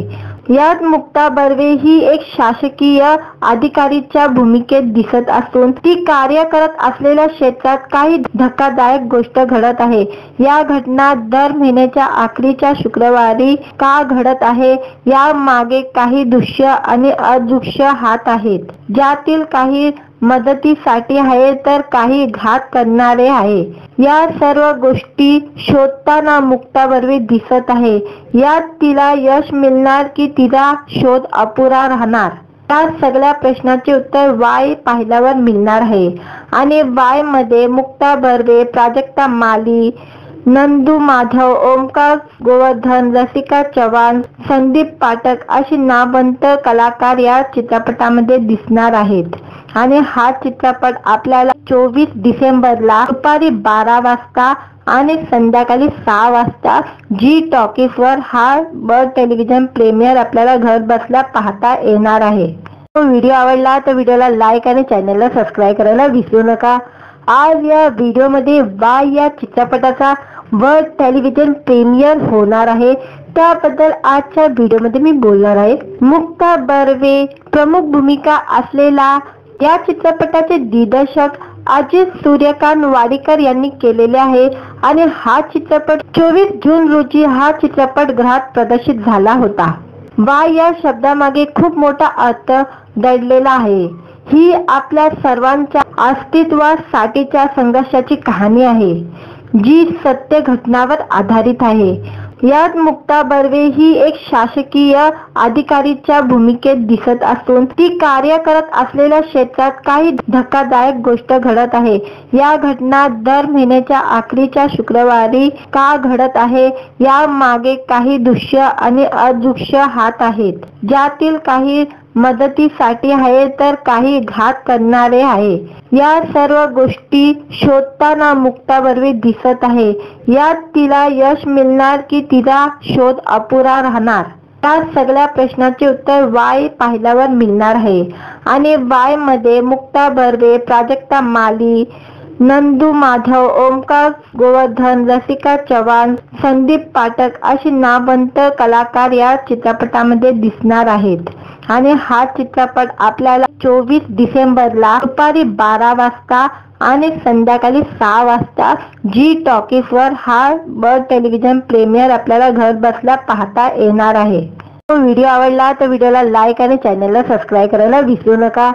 यात मुक्ता बर्वे ही एक शासकीय अधिकारीच्या भूमिकेत दिसत असून ती कार्य करत असलेल्या क्षेत्रात काही धक्कादायक गोष्ट घडत आहे। या घटना दर महिन्याच्या अखेरच्या शुक्रवारी का घडत आहे या मागे काही दृश्य आणि अदृश्य हात आहेत, ज्यातील काही मदतीसाठी आहे तर काही घात करणारे आहे। या सर्व गोष्टी शोधताना मुक्ता बर्वे दिसत आहे। यात तिला यश मिळणार की तिचा शोध अपुरा राहणार, या सगळ्या प्रश्नाचे उत्तर वाय पाहिल्यावर मिळणार आहे। आणि वाय मध्ये मुक्ता बर्वे, प्राजक्ता माली, नंदू माधव, ओमकार गोवर्धन, रसिका चव्हाण, संदीप पाठक अशी नामवंत कलाकार या चित्रपटामध्ये दिसणार आहेत। आणि हा चित्रपट आपल्याला 24 डिसेंबरला दुपारी 12 वाजता आणि संध्याकाळी 6 वाजता जी टॉकीज वर हा वर्ल्ड टेलिव्हिजन प्रीमियर आपल्याला घर बसल्या पाहता येणार आहे। व्हिडिओ आवडला तर व्हिडिओला लाईक आणि चॅनलला सबस्क्राईब करायला विसरू नका। आज या व्हिडिओमध्ये वाय या चित्रपटाचा वर्ल्ड टेलिव्हिजन प्रीमियर होणार आहे, त्याबद्दल आजच्या व्हिडिओमध्ये मी बोलणार आहे। मुक्ता बर्वे प्रमुख भूमिका असलेला या चित्रपटाचे दिग्दर्शक अजित सूर्यकांत वाडीकर यांनी केलेले आहे। आणि हा चित्रपट 24 जून रोजी हा चित्रपट गृहात प्रदर्शित झाला होता। वाय या शब्दामागे खूप मोठा अर्थ दडलेला आहे। ही आपल्या सर्वांच्या अस्तित्वासाठीच्या संघर्षाची कहाणी आहे, जी सत्य घटनावर आधारित आहे। यात मुक्ता बर्वे ही एक शासकीय अधिकारीच्या भूमिकेत दिसत असून ती कार्य करत असलेल्या क्षेत्रात काही धक्कादायक गोष्ट घडत आहे। या घटना दर महिन्याच्या अखेरच्या शुक्रवारी का घडत आहे या मागे काही दृश्य आणि अदृश्य हात आहेत, ज्यातील काही मदतीसाठी आहे तर काही घात करणारे आहे। या सर्व गोष्टी शोधताना मुक्ता बर्वे दिसत आहे। यात तिला यश मिळणार की तिचा शोध अपुरा राहणार, या सगळ्या प्रश्नाचे उत्तर वाय पाहिल्यावर मिळणार आहे। आणि वाय मध्ये मुक्ता बर्वे, प्राजक्ता माली, नंदू माधव, ओमकार गोवर्धन, रसिका चव्हाण, संदीप पाठक अशी नामवंत कलाकार या चित्रपटामध्ये दिसणार आहेत। आणि हा चित्रपट आपल्याला 24 डिसेंबरला दुपारी 12 वाजता आणि संध्याकाळी 6 वाजता जी टॉकीज वर हा वर्ल्ड टेलिव्हिजन प्रीमियर आपल्याला घर बसल्या पाहता येणार आहे। व्हिडिओ आवडला तर व्हिडिओला लाईक आणि चॅनलला सबस्क्राईब करायला विसरू नका।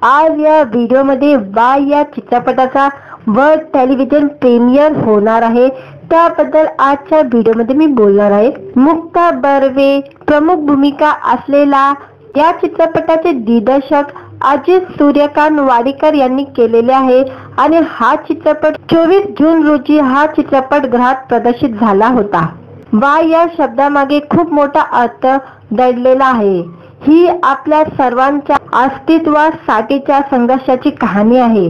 आज या व्हिडिओमध्ये वाय या चित्रपटाचा वर्ल्ड टेलिव्हिजन प्रीमियर होणार आहे, त्याबद्दल आजच्या व्हिडिओमध्ये मी बोलणार आहे। मुक्ता बर्वे प्रमुख भूमिका असलेला या चित्रपटाचे दिग्दर्शक अजित सूर्यकांत वाडीकर यांनी केलेले आहे। आणि हा चित्रपट 24 जून रोजी हा चित्रपट गृहात प्रदर्शित झाला होता। वाय या शब्दामागे खूप मोठा अर्थ दडलेला आहे। ही आपल्या सर्वांच्या अस्तित्वासाठीच्या संघर्षाची कहाणी आहे,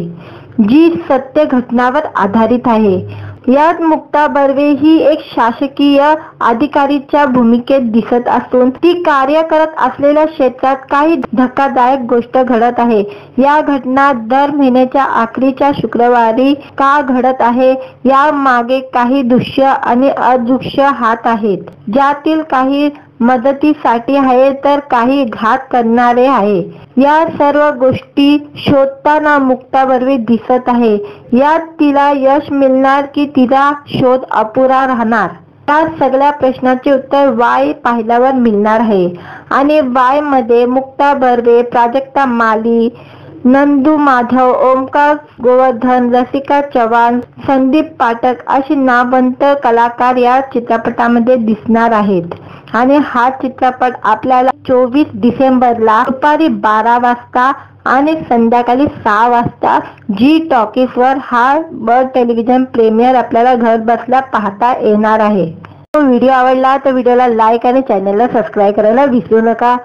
जी सत्य घटनावर आधारित आहे। यात मुक्ता बर्वे ही एक शासकीय अधिकारीच्या भूमिकेत दिसत असून ती कार्य करत असलेल्या क्षेत्रात काही धक्कादायक गोष्ट घडत आहे। या घटना दर महिन्याच्या अखेरच्या शुक्रवारी का घडत आहे या मागे काही दृश्य आणि अदृश्य हात आहेत, ज्यातील काही मदतीसाठी आहे तर काही घात करणारे आहे। या सर्व गोष्टी शोधताना मुक्ता बर्वे दिसत आहे। यात तिला यश मिळणार की तिचा शोध अपुरा राहणार, या सगळ्या प्रश्नाचे उत्तर वाय पाहिल्यावर मिळणार आहे। आणि वाय मध्ये मुक्ता बर्वे, प्राजक्ता माली, नंदू माधव, ओमकार गोवर्धन, रसिका चव्हाण, संदीप पाठक अशी नामवंत कलाकार या चित्रपटामध्ये दिसणार आहेत। आणि हा चित्रपट आपल्याला 24 डिसेंबरला दुपारी 12 वाजता आणि संध्याकाळी 6 वाजता जी टॉकीज वर हा वर्ल्ड टेलिव्हिजन प्रीमियर आपल्याला घर बसल्या पाहता येणार आहे। व्हिडिओ आवडला तर व्हिडिओला लाईक आणि चॅनलला सबस्क्राईब करायला विसरू नका।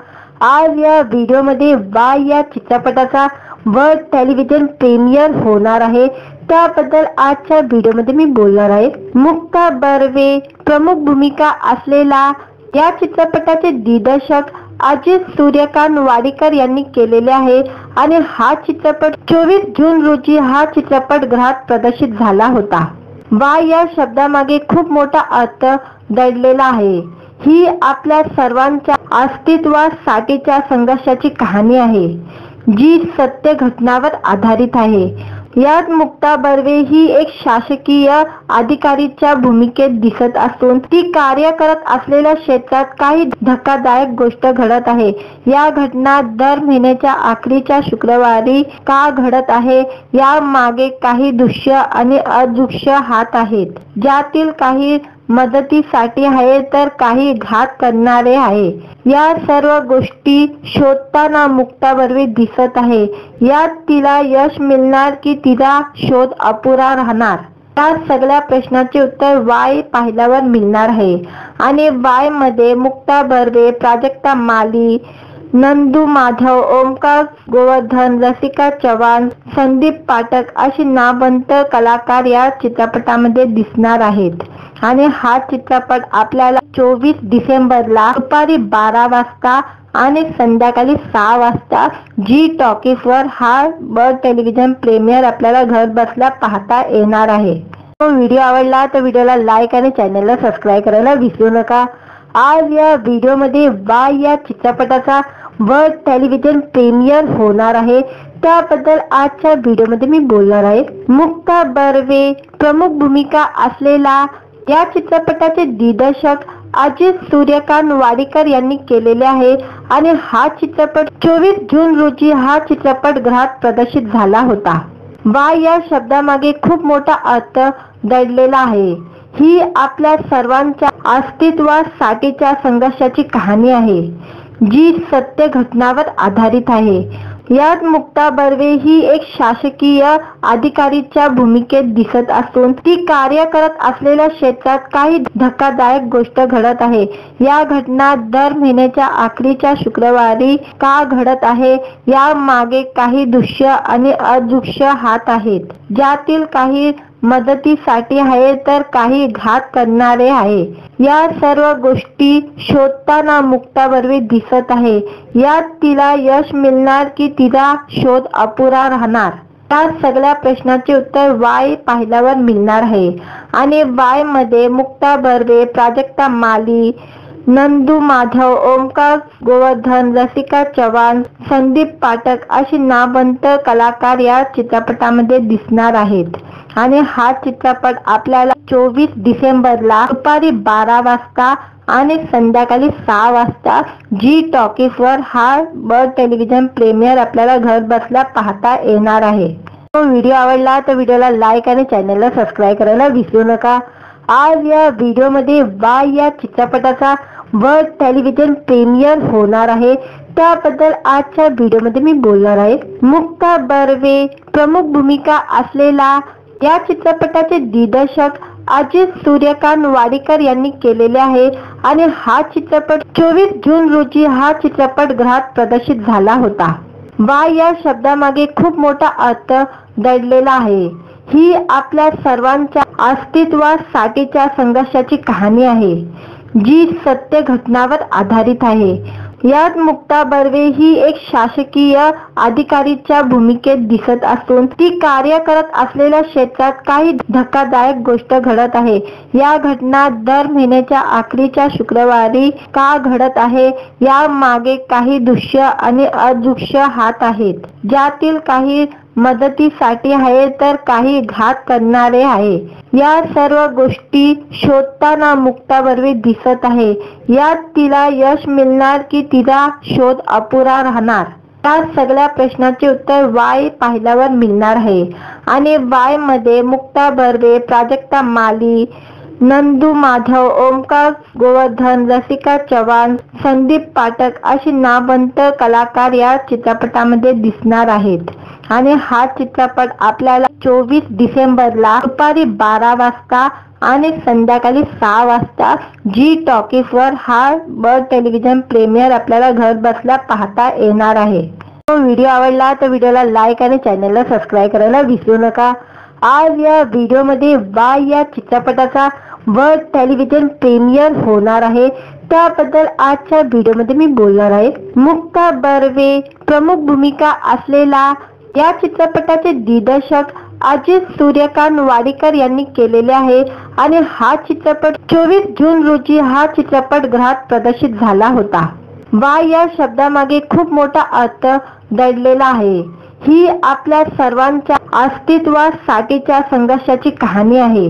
आज या व्हिडिओमध्ये वाय या चित्रपटाचा वर्ल्ड टेलिव्हिजन प्रीमियर होणार आहे, त्याबद्दल आजच्या व्हिडिओमध्ये मी बोलणार आहे। मुक्ता बर्वे प्रमुख भूमिका असलेला या चित्रपटाचे दिग्दर्शक अजित सूर्यकांत वाडीकर यांनी केलेले आहे आणि हा चित्रपट 24 जून रोजी हा चित्रपट गृहात प्रदर्शित झाला होता। वाय या शब्दामागे खूप मोठा अर्थ दडलेला आहे। ही आपल्या सर्वांच्या अस्तित्वासाठीच्या संघर्षाची कहाणी आहे, जी सत्य घटनावर आधारित आहे। यात मुक्ता बर्वे ही एक शासकीय अधिकारीच्या भूमिकेत दिसत असून ती कार्य करत असलेल्या क्षेत्रात काही धक्कादायक गोष्ट घडत आहे। या घटना दर महिन्याच्या अखेरच्या शुक्रवारी का घडत आहे या मागे काही दृश्य आणि अदृश्य हात आहेत, ज्यातील काही मदतीसाठी आहे तर काही घात करणारे आहे। या सर्व गोष्टी शोधताना मुक्ता बर्वे दिसत आहे। यात तिला यश मिळणार की तिचा शोध अपुरा राहणार, या सगळ्या प्रश्नाचे उत्तर वाय पाहिल्यावर मिळणार आहे। आणि वाय मध्ये मुक्ता बर्वे, प्राजक्ता माली, नंदू माधव, ओमकार गोवर्धन, रसिका चव्हाण, संदीप पाठक अशी नामवंत कलाकार या चित्रपटामध्ये दिसणार आहेत। आणि हा चित्रपट आपल्याला 24 डिसेंबरला दुपारी 12 वाजता आणि संध्याकाळी 6 वाजता जी टॉकीज वर हा वर्ल्ड टेलिव्हिजन प्रीमियर आपल्याला घर बसल्या पाहता येणार आहे। व्हिडिओ आवडला तर व्हिडिओला लाईक आणि चॅनलला सबस्क्राईब करायला विसरू नका। आज या व्हिडिओमध्ये वाय या चित्रपटाचा वर्ल्ड टेलिव्हिजन प्रीमियर होणार आहे, त्याबद्दल आजच्या व्हिडिओमध्ये मी बोलणार आहे। मुक्ता बर्वे प्रमुख भूमिका असलेला या चित्रपटाचे दिग्दर्शक अजित सूर्यकांत वाडीकर यांनी केलेले आहे आणि हा चित्रपट 24 जून रोजी हा चित्रपट गृहात प्रदर्शित झाला होता। वाय या शब्दामागे खूप मोठा अर्थ दडलेला आहे। ही आपल्या सर्वांच्या अस्तित्वासाठीच्या संघर्षाची कहाणी आहे, जी सत्य घटनावर आधारित आहे। यात मुक्ता बर्वे ही एक शासकीय अधिकारीच्या भूमिकेत दिसत असून ती कार्य करत असलेल्या क्षेत्रात काही धक्कादायक गोष्ट घडत आहे। या घटना दर महिन्याच्या अखेरच्या शुक्रवारी का घडत आहे या मागे काही दृश्य आणि अदृश्य हात आहेत, ज्यातील काही मदतीसाठी आहे तर काही घात करणारे आहे। या सर्व गोष्टी शोधताना मुक्ता बर्वे दिसत आहे। यात तिला यश मिळणार की तिचा शोध अपुरा राहणार, या सगळ्या प्रश्नाचे उत्तर वाय पाहिल्यावर मिळणार आहे। आणि वाय मध्ये मुक्ता बर्वे, प्राजक्ता माली, नंदू माधव, ओमकार गोवर्धन, रसिका चव्हाण, संदीप पाठक अशी नामवंत कलाकार या चित्रपटामध्ये दिसणार आहेत। आणि हा चित्रपट आपल्याला 24 डिसेंबरला दुपारी 12 वाजता आणि संध्याकाळी 6 वाजता जी टॉकीज वर हा वर्ल्ड टेलिव्हिजन प्रीमियर आपल्याला घर बसल्या पाहता येणार आहे। व्हिडिओ आवडला तर व्हिडिओला लाईक आणि चॅनलला सबस्क्राईब करायला विसरू नका। आज या व्हिडिओमध्ये वाय या चित्रपटाचा व टेलिव्हिजन प्रीमियर होणार आहे, त्याबद्दल आजच्या व्हिडिओमध्ये मी बोलणार आहे। मुक्ता बर्वे प्रमुख भूमिका असलेला या चित्रपटाचे दिग्दर्शक अजित सूर्यकांत वाडीकर यांनी केलेले आहे आणि हा चित्रपट 24 जून रोजी हा चित्रपट गृहात प्रदर्शित झाला होता। वाय या शब्दामागे खूप मोठा अर्थ दडलेला आहे। ही आपल्या सर्वांच्या अस्तित्वासाठीच्या संघर्षाची कहाणी आहे, जी सत्य घटनावर आधारित आहे। यात मुक्ता बर्वे ही एक शासकीय अधिकारीच्या भूमिकेत दिसत असून ती कार्य करत असलेल्या क्षेत्रात काही धक्कादायक गोष्ट घडत आहे। या घटना दर महिन्याच्या अखेरच्या शुक्रवारी का घडत आहे, या मागे काही दृश्य आणि अदृश्य हात आहेत, ज्यातील काही मदतीसाठी आहे तर काही घात करणारे आहे। या सर्व गोष्टी शोधताना मुक्ता बर्वे दिसत आहे। यात तिला यश मिळणार की तिचा शोध अपुरा राहणार, या सगळ्या प्रश्नाचे उत्तर वाय पाहिल्यावर मिळणार आहे। आणि वाय मध्ये मुक्ता बर्वे, प्राजक्ता माली, नंदू माधव, ओमकार गोवर्धन, रसिका चव्हाण, संदीप पाठक अशी नामवंत कलाकार या चित्रपटामध्ये दिसणार आहेत। आणि हा चित्रपट आपल्याला 24 डिसेंबरला दुपारी 12 वाजता आणि संध्याकाळी 6 वाजता जी टॉकीज वर हा वर्ल्ड टेलिव्हिजन प्रीमियर आपल्याला घर बसल्या पाहता येणार आहे। व्हिडिओ आवडला तर व्हिडिओला लाईक आणि चॅनलला सबस्क्राईब करायला विसरू नका। आज या व्हिडिओमध्ये वाय या चित्रपटाचा वर्ल्ड टेलिव्हिजन प्रीमियर होणार आहे, त्याबद्दल आजच्या व्हिडिओमध्ये मी बोलणार आहे। मुक्ता बर्वे प्रमुख भूमिका असलेला या चित्रपटाचे दिग्दर्शक अजित सूर्यकांत वाडीकर यांनी केलेले आहे आणि हा चित्रपट 24 जून रोजी हा चित्रपट गृहात प्रदर्शित झाला होता। वाय या शब्दामागे खूप मोठा अर्थ दडलेला आहे। ही आपल्या सर्वांच्या अस्तित्वासाठीच्या संघर्षाची कहाणी आहे,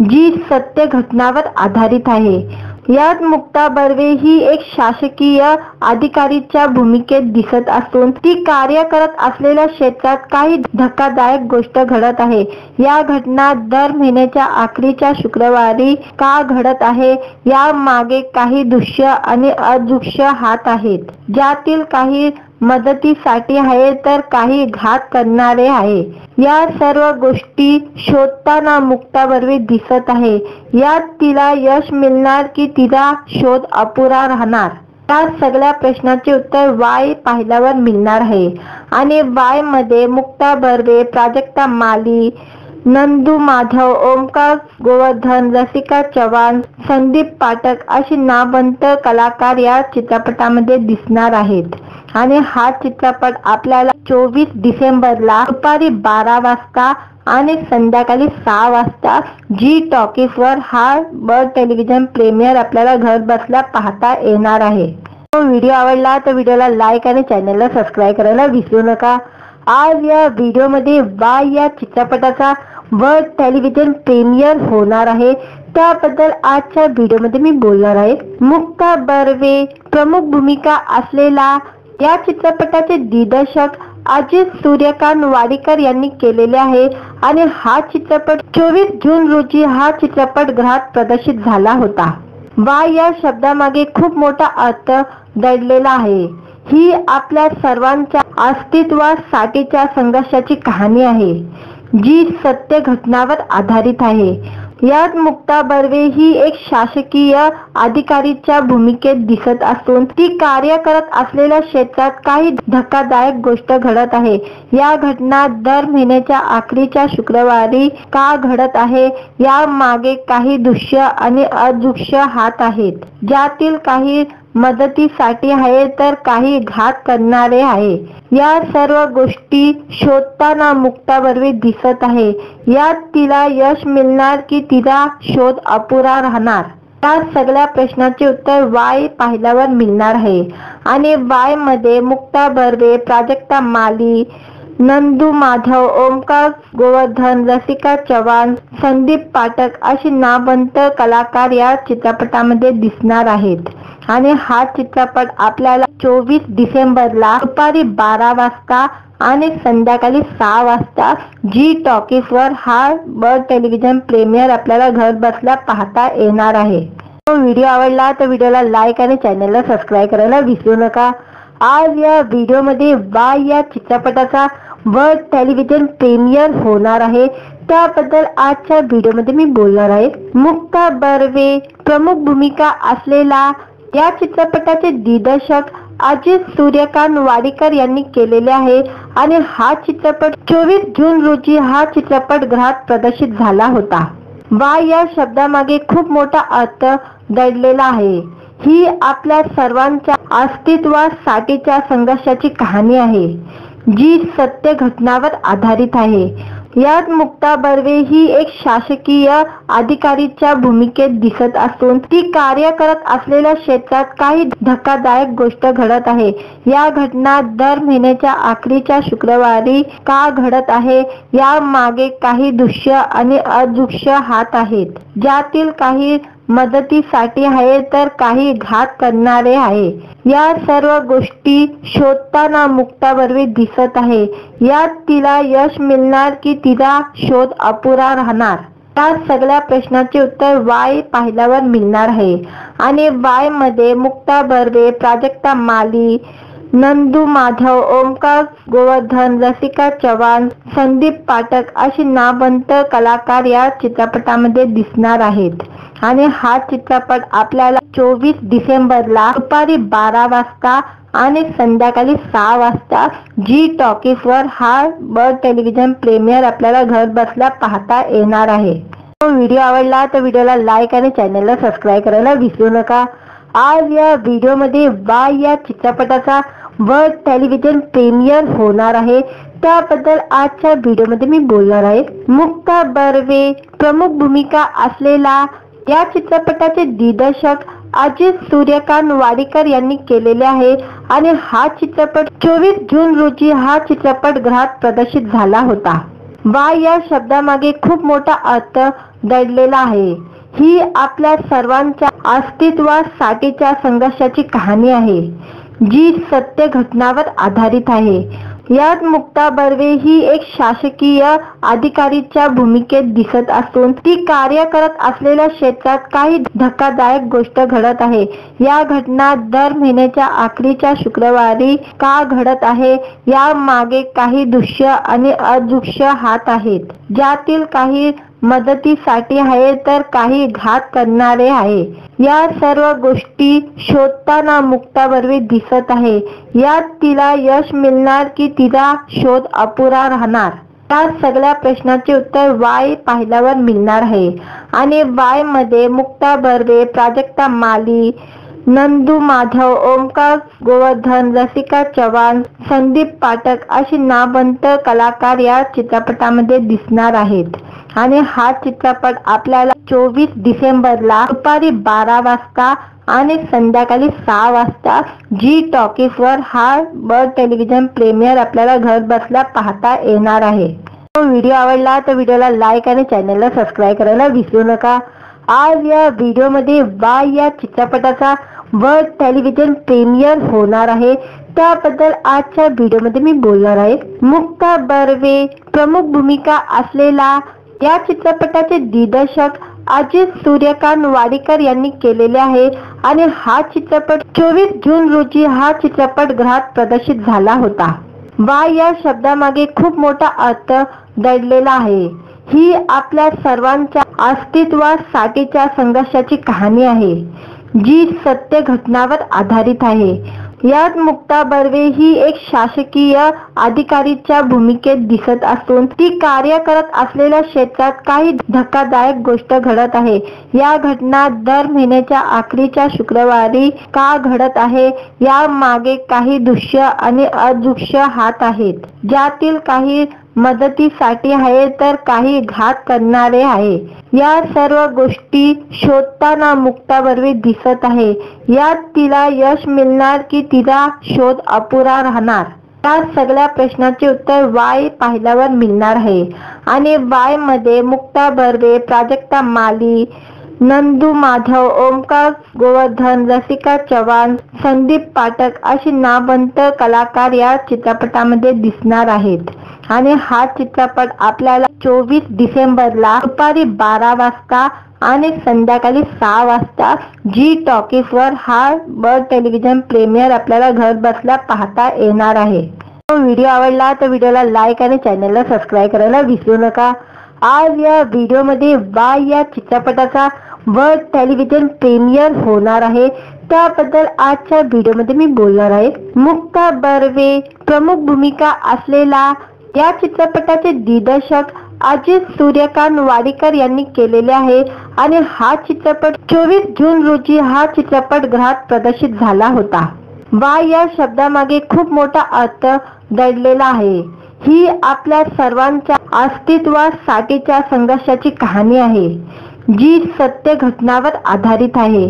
जी सत्य घटनावर आधारित आहे। यात मुक्ता बर्वे ही एक शासकीय अधिकारीच्या भूमिकेत दिसत असून ती कार्य करत असलेल्या क्षेत्रात काही धक्कादायक गोष्ट घडत आहे। या घटना दर महिन्याच्या अखेरच्या शुक्रवारी का घडत आहे, या मागे काही दृश्य आणि अदृश्य हात आहेत, ज्यातील काही मदतीसाठी आहे तर काही घात करणारे आहे। या सर्व गोष्टी शोधताना मुक्ता बर्वे दिसत आहे। यात तिला यश मिळणार की तिचा शोध अपुरा राहणार, या सगळ्या प्रश्नाचे उत्तर वाय पाहिल्यावर मिळणार आहे। आणि वाय मध्ये मुक्ता बर्वे, प्राजक्ता माली, नंदू माधव, ओमकार गोवर्धन, रसिका चव्हाण, संदीप पाठक अशी नामवंत कलाकार या चित्रपटामध्ये दिसणार आहेत। आणि हा चित्रपट आपल्याला 24 डिसेंबरला दुपारी 12 वाजता आणि संध्याकाळी 6 वाजता जी टॉकीज वर हा वर्ल्ड टेलिव्हिजन प्रीमियर आपल्याला घर बसल्या पाहता येणार आहे। व्हिडिओ आवडला तर व्हिडिओला लाईक आणि चॅनलला सबस्क्राईब करायला विसरू नका। आज या व्हिडिओमध्ये वाय या चित्रपटाचा वर्ल्ड टेलिव्हिजन प्रीमियर होणार आहे, त्याबद्दल आजच्या व्हिडिओमध्ये मी बोलणार आहे। मुक्ता बर्वे प्रमुख भूमिका असलेला या चित्रपटाचे दिग्दर्शक अजित सूर्यकांत वाडीकर यांनी केलेले आहे आणि हा चित्रपट 24 जून रोजी हा चित्रपट गृहात प्रदर्शित झाला होता। वाय या शब्दामागे खूप मोठा अर्थ दडलेला आहे। ही आपल्या सर्वांच्या अस्तित्वासाठीच्या संघर्षाची कहाणी आहे, जी सत्य घटनावर आधारित आहे। यात मुक्ता बर्वे ही एक शासकीय अधिकारीच्या भूमिकेत दिसत असून ती कार्य करत असलेल्या क्षेत्रात काही धक्कादायक गोष्ट घडत आहे। या घटना दर महिन्याच्या अखेरच्या शुक्रवारी का घडत आहे, या मागे काही दृश्य आणि अदृश्य हात आहेत, ज्यातील काही मदतीसाठी आहे तर काही घात करणारे आहे। या सर्व गोष्टी शोधताना मुक्ता बर्वे दिसत आहे। यात तिला यश मिळणार की तिचा शोध अपुरा राहणार, या सगळ्या प्रश्नाचे उत्तर वाय पाहिल्यावर मिळणार आहे। आणि वाय मध्ये मुक्ता बर्वे, प्राजक्ता माली, नंदू माधव, ओमकार गोवर्धन, रसिका चव्हाण, संदीप पाठक अशी नामवंत कलाकार या चित्रपटामध्ये दिसणार आहेत। आणि हा चित्रपट आपल्याला 24 डिसेंबरला दुपारी 12 वाजता आणि संध्याकाळी 6 वाजता जी टॉकीज वर हा वर्ल्ड टेलिव्हिजन प्रीमियर आपल्याला घर बसल्या पाहता येणार आहे। व्हिडिओ आवडला तर व्हिडिओला लाईक आणि चॅनलला सबस्क्राईब करायला विसरू नका। आज या व्हिडिओमध्ये बाय या चित्रपटाचा वर्ल्ड टेलिव्हिजन प्रीमियर होणार आहे, त्याबद्दल आजच्या व्हिडिओमध्ये मी बोलणार आहे। मुक्ता बर्वे प्रमुख भूमिका असलेला या चित्रपटाचे दिग्दर्शक अजित सूर्यकांत वाडीकर यांनी केलेले आहे आणि हा चित्रपट 24 जून रोजी हा चित्रपट गृहात प्रदर्शित झाला होता। बाय या शब्दामागे खूप मोठा अर्थ दडलेला आहे। ही आपल्या सर्वांच्या अस्तित्वासाठीच्या संघर्षाची कहाणी आहे, जी सत्य घटनावर आधारित आहे। यात मुक्ता बर्वे ही एक शासकीय अधिकारीच्या भूमिकेत दिसत असून ती कार्य करत असलेल्या क्षेत्रात काही धक्कादायक गोष्ट घडत आहे। या घटना दर महिन्याच्या अखेरच्या शुक्रवारी का घडत आहे, या मागे काही दृश्य आणि अदृश्य हात आहेत, ज्यातील काही मदतीसाठी आहे तर काही घात करणारे आहे। या सर्व गोष्टी शोधताना मुक्ता बर्वे दिसत आहे। यात तिला यश मिळणार की तिचा शोध अपुरा राहणार, या सगळ्या प्रश्नाचे उत्तर वाय पाहिल्यावर मिळणार आहे। आणि वाय मध्ये मुक्ता बर्वे, प्राजक्ता माली, नंदू माधव, ओमकार गोवर्धन, रसिका चव्हाण, संदीप पाठक अशी नामवंत कलाकार या चित्रपटामध्ये दिसणार आहेत। आणि हा चित्रपट आपल्याला 24 डिसेंबरला दुपारी 12 वाजता आणि संध्याकाळी 6 वाजता जी टॉकीज वर हा वर्ल्ड टेलिव्हिजन प्रीमियर आपल्याला घर बसल्या पाहता येणार आहे। व्हिडिओ आवडला तर व्हिडिओला लाईक आणि चॅनलला सबस्क्राईब करायला विसरू नका। आज या व्हिडिओमध्ये बाय या चित्रपटाचा वर्ल्ड टेलिव्हिजन प्रीमियर होणार आहे, त्याबद्दल आजच्या व्हिडिओमध्ये मी बोलणार आहे। मुक्ता बर्वे प्रमुख भूमिका असलेला या चित्रपटाचे दिग्दर्शक अजित सूर्यकांत वाडीकर यांनी केलेले आहे आणि हा चित्रपट 24 जून रोजी हा चित्रपट गृहात प्रदर्शित झाला होता। बाय या शब्दामागे खूप मोठा अर्थ दडलेला आहे। ही आपल्या सर्वांच्या अस्तित्वासाठीच्या संघर्षाची कहाणी आहे, जी सत्य घटनावर आधारित आहे। यात मुक्ता बर्वे ही एक शासकीय अधिकारीच्या भूमिकेत दिसत असून ती कार्य करत असलेल्या क्षेत्रात काही धक्कादायक गोष्ट घडत आहे। या घटना दर महिन्याच्या अखेरच्या शुक्रवारी का घडत आहे, या मागे काही दृश्य आणि अदृश्य हात आहेत, ज्यातील काही मदतीसाठी आहे तर काही घात करणारे आहे। या सर्व गोष्टी शोधताना मुक्ता बर्वे दिसत आहे। यात तिला यश मिळणार की तिचा शोध अपुरा राहणार, या सगळ्या प्रश्नाचे उत्तर वाय पाहिल्यावर मिळणार आहे। आणि वाय मध्ये मुक्ता बर्वे, प्राजक्ता माली, नंदू माधव, ओमकार गोवर्धन, रसिका चव्हाण, संदीप पाठक अशी नामवंत कलाकार या चित्रपटामध्ये दिसणार आहेत। आणि हा चित्रपट आपल्याला 24 डिसेंबरला दुपारी 12 वाजता आणि संध्याकाळी 6 वाजता जी टॉकीज वर हा वर्ल्ड टेलिव्हिजन प्रीमियर आपल्याला घर बसल्या पाहता येणार आहे। व्हिडिओ आवडला तर व्हिडिओला लाईक आणि चॅनलला सबस्क्राईब करायला विसरू नका। आज या व्हिडिओमध्ये बाय या चित्रपटाचा वर्ल्ड टेलिव्हिजन प्रीमियर होणार आहे, त्याबद्दल आजच्या व्हिडिओमध्ये मी बोलणार आहे। मुक्ता बर्वे प्रमुख भूमिका असलेला या चित्रपटाचे दिग्दर्शक अजित सूर्यकांत वाडीकर यांनी केलेले आहे आणि हा चित्रपट 24 जून रोजी हा चित्रपट गृहात प्रदर्शित झाला होता। बाय या शब्दामागे खूप मोठा अर्थ दडलेला आहे। ही आपल्या सर्वांच्या अस्तित्वासाठीच्या संघर्षाची कहाणी आहे, जी सत्य घटनावर आधारित आहे। यात मुक्ता बर्वे ही एक शासकीय अधिकारीच्या भूमिकेत दिसत असून ती कार्य करत असलेल्या क्षेत्रात काही धक्कादायक गोष्ट घडत आहे। या घटना दर महिन्याच्या अखेरच्या शुक्रवारी का घडत आहे, या मागे काही दृश्य आणि अदृश्य हात आहेत, ज्यातील काही मदतीसाठी आहे तर काही घात करणारे आहे। या सर्व गोष्टी शोधताना मुक्ता बर्वे दिसत आहे। यात तिला यश मिळणार की तिचा शोध अपुरा राहणार, या सगळ्या प्रश्नाचे उत्तर वाय पाहिल्यावर मिळणार आहे। आणि वाय मध्ये मुक्ता बर्वे, प्राजक्ता माली, नंदू माधव, ओमकार गोवर्धन, रसिका चव्हाण, संदीप पाठक अशी नामवंत कलाकार या चित्रपटामध्ये दिसणार आहेत। आणि हा चित्रपट आपल्याला 24 डिसेंबरला दुपारी 12 वाजता आणि संध्याकाळी 6 वाजता जी टॉकीजवर हा बर्ड टेलिव्हिजन प्रीमियर आपल्याला घर बसल्या पाहता येणार आहे. व्हिडिओ आवडला तर व्हिडिओला लाईक आणि चॅनलला सबस्क्राईब करायला विसरू नका. आज या व्हिडिओमध्ये बाय या चित्रपटाचा बर्ड टेलिव्हिजन प्रीमियर होणार आहे, त्याबद्दल आजच्या व्हिडिओमध्ये मी बोलणार आहे. मुक्ता बर्वे प्रमुख भूमिका असलेला या चित्रपटाचे दिग्दर्शक अजित सूर्यकांत वाडीकर यांनी केलेले आहे आणि हा चित्रपट 24 जून रोजी हा चित्रपट गृहात प्रदर्शित झाला होता. बाय या शब्दामागे खूप मोठा अर्थ दडलेला आहे. ही आपल्या सर्वांच्या अस्तित्वासाठीच्या संघर्षाची कहाणी आहे, जी सत्य घटनावर आधारित आहे.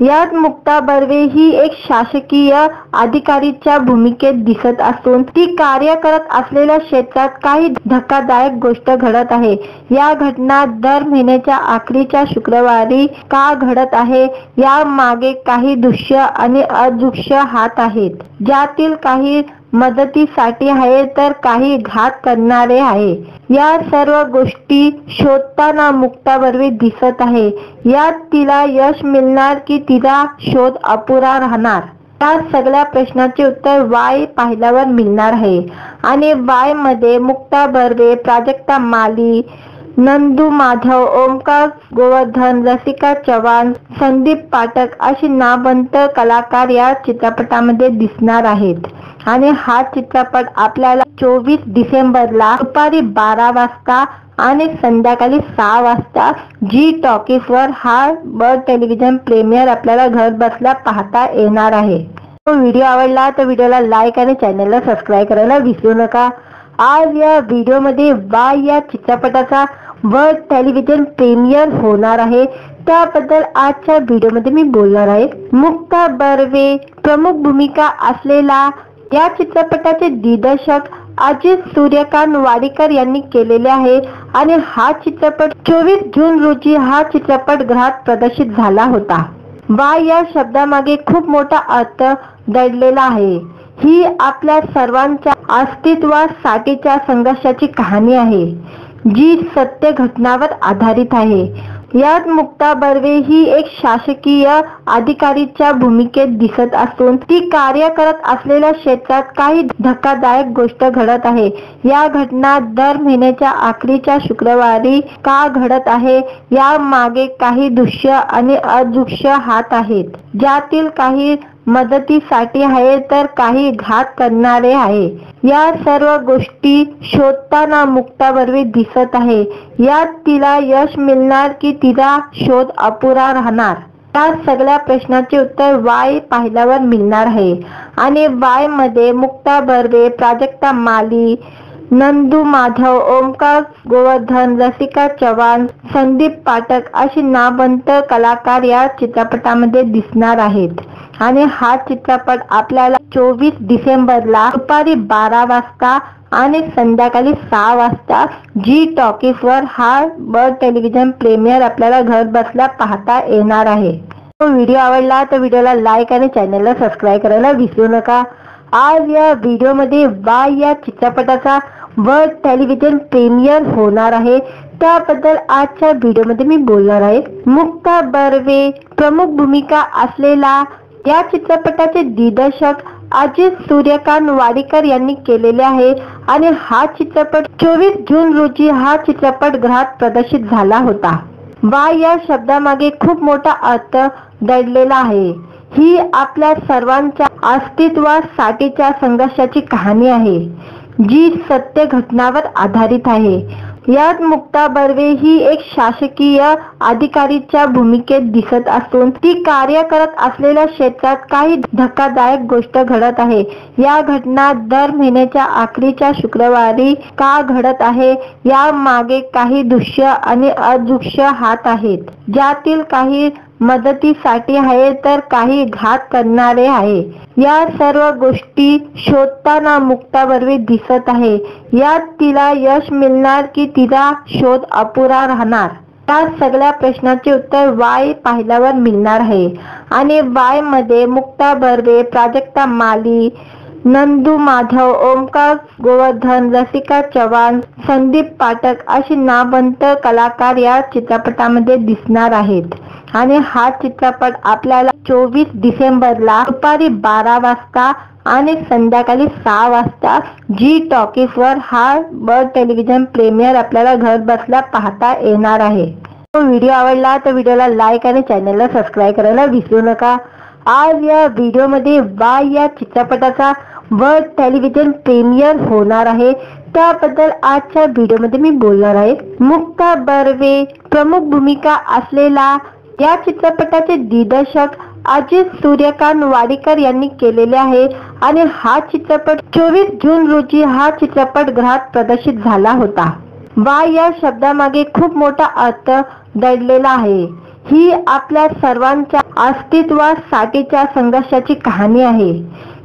यात मुक्ता बर्वे ही एक शासकीय अधिकारीच्या भूमिकेत दिसत असून ती कार्य करत असलेल्या क्षेत्रात काही धक्कादायक गोष्ट घडत आहे. या घटना दर महिन्याच्या अखेरच्या शुक्रवारी का घडत आहे या मागे काही दृश्य आणि अदृश्य हात आहेत, ज्यातील काही मदतीसाठी आहे तर काही घात करणारे आहे. या सर्व गोष्टी शोधताना मुक्ता बर्वे दिसत आहे. यात तिला यश मिळणार की तिचा शोध अपुरा राहणार, या सगळ्या प्रश्नाचे उत्तर वाय पाहिल्यावर मिळणार आहे. आणि वाय मध्ये मुक्ता बर्वे, प्राजक्ता माली, नंदू माधव, ओमकार गोवर्धन, रसिका चव्हाण, संदीप पाठक अशी नामवंत कलाकार या चित्रपटामध्ये दिसणार आहेत. आणि हा चित्रपट आपल्याला 24 डिसेंबरला दुपारी 12 वाजता आणि संध्याकाळी 6 वाजता जी टॉकीजवर हा बर्ड टेलिव्हिजन प्रीमियर आपल्याला घर बसल्या पाहता येणार आहे. व्हिडिओ आवडला तर व्हिडिओला लाईक आणि चॅनलला सबस्क्राईब करायला विसरू नका. आज या व्हिडिओमध्ये बाय या चित्रपटाचा बर्ड टेलिव्हिजन प्रीमियर होणार आहे, त्याबद्दल आजच्या व्हिडिओमध्ये मी बोलणार आहे. मुक्ता बर्वे प्रमुख भूमिका असलेला या चित्रपटाचे दिग्दर्शक अजित सूर्यकांत वाडीकर यांनी केलेले आहे आणि हा चित्रपट 24 जून रोजी हा चित्रपट गृहात प्रदर्शित झाला होता. बाय या शब्दामागे खूप मोठा अर्थ दडलेला आहे. ही आपल्या सर्वांच्या अस्तित्वासाठीच्या संघर्षाची कहाणी आहे, जी सत्य घटनावर आधारित आहे. यात मुक्ता बर्वे ही एक शासकीय अधिकारीच्या भूमिकेत दिसत असून ती कार्य करत असलेल्या क्षेत्रात काही धक्कादायक गोष्ट घडत आहे. या घटना दर महिन्याच्या अखेरच्या शुक्रवारी का घडत आहे या मागे काही दृश्य आणि अदृश्य हात आहेत, ज्यातील काही मदतीसाठी आहे तर काही घात करणारे आहे. या सर्व गोष्टी शोधताना मुक्ता बर्वे दिसत आहे. यात तिला यश मिळणार की तिचा शोध अपुरा राहणार, या सगळ्या प्रश्नाचे उत्तर वाय पाहिल्यावर मिळणार आहे. आणि वाय मध्ये मुक्ता बर्वे, प्राजक्ता माली, नंदू माधव, ओमकार गोवर्धन, रसिका चव्हाण, संदीप पाठक अशी नामवंत कलाकार या चित्रपटामध्ये दिसणार आहेत. आणि हा चित्रपट आपल्याला 24 डिसेंबरला दुपारी 12 वाजता आणि संध्याकाळी 6 वाजता जी टॉकीजवर हा बर्ड टेलिव्हिजन प्रीमियर आपल्याला घर बसल्या पाहता येणार आहे. व्हिडिओ आवडला तर व्हिडिओला लाईक आणि चॅनलला सबस्क्राईब करायला विसरू नका. आज या व्हिडिओमध्ये बाय या चित्रपटाचा बर्ड टेलिव्हिजन प्रीमियर होणार आहे, त्याबद्दल आजच्या व्हिडिओमध्ये मी बोलणार आहे. मुक्ता बर्वे प्रमुख भूमिका असलेला या चित्रपटाचे दिग्दर्शक अजित सूर्यकांत वाडीकर यांनी केलेले आहे आणि हा चित्रपट 24 जून रोजी हा चित्रपट गृहात प्रदर्शित झाला होता. बाय या शब्दामागे खूप मोठा अर्थ दडलेला आहे. ही आपल्या सर्वांच्या अस्तित्वासाठीच्या संघर्षाची कहाणी आहे, जी सत्य घटनावर आधारित आहे. यात मुक्ता बर्वे ही एक शासकीय अधिकारीच्या भूमिकेत दिसत असून ती कार्य करत असलेल्या क्षेत्रात काही धक्कादायक गोष्ट घडत आहे. या घटना दर महिन्याच्या अखेरच्या शुक्रवारी का घडत आहे या मागे काही दृश्य आणि अदृश्य हात आहेत, ज्यातील काही मदतीसाठी आहे तर काही घात करणारे आहे. या सर्व गोष्टी शोधताना मुक्ता बर्वे दिसत आहे. यात तिला यश मिळणार की तिचा शोध अपुरा राहणार, या सगळ्या प्रश्नाचे उत्तर वाय पाहिल्यावर मिळणार आहे. आणि वाय मध्ये मुक्ता बर्वे, प्राजक्ता माली, नंदू माधव, ओमकार गोवर्धन, रसिका चव्हाण, संदीप पाठक अशी नामवंत कलाकार या चित्रपटामध्ये दिसणार आहेत. आणि हा चित्रपट आपल्याला 24 डिसेंबरला दुपारी 12 वाजता आणि संध्याकाळी 6 वाजता जी टॉकीज वर हा वर्ल्ड टेलिव्हिजन प्रीमियर आपल्याला घर बसल्या पाहता येणार आहे. व्हिडिओ आवडला तर व्हिडिओला लाईक आणि चॅनलला सबस्क्राईब करायला विसरू नका. आज या व्हिडिओमध्ये बाय या चित्रपटाचा वर्ल्ड टेलिव्हिजन प्रीमियर होणार आहे, त्याबद्दल आजच्या व्हिडिओमध्ये मी बोलणार आहे. मुक्ता बर्वे प्रमुख भूमिका असलेला या चित्रपटाचे दिग्दर्शक अजित सूर्यकांत वाडीकर यांनी केलेले आहे. आणि हा चित्रपट 24 जून रोजी हा चित्रपट गृहात प्रदर्शित झाला होता. वाय या शब्दामागे खूप मोठा अर्थ दडलेला आहे. ही आपल्या सर्वांच्या अस्तित्वासाठीच्या संघर्षाची कहाणी आहे,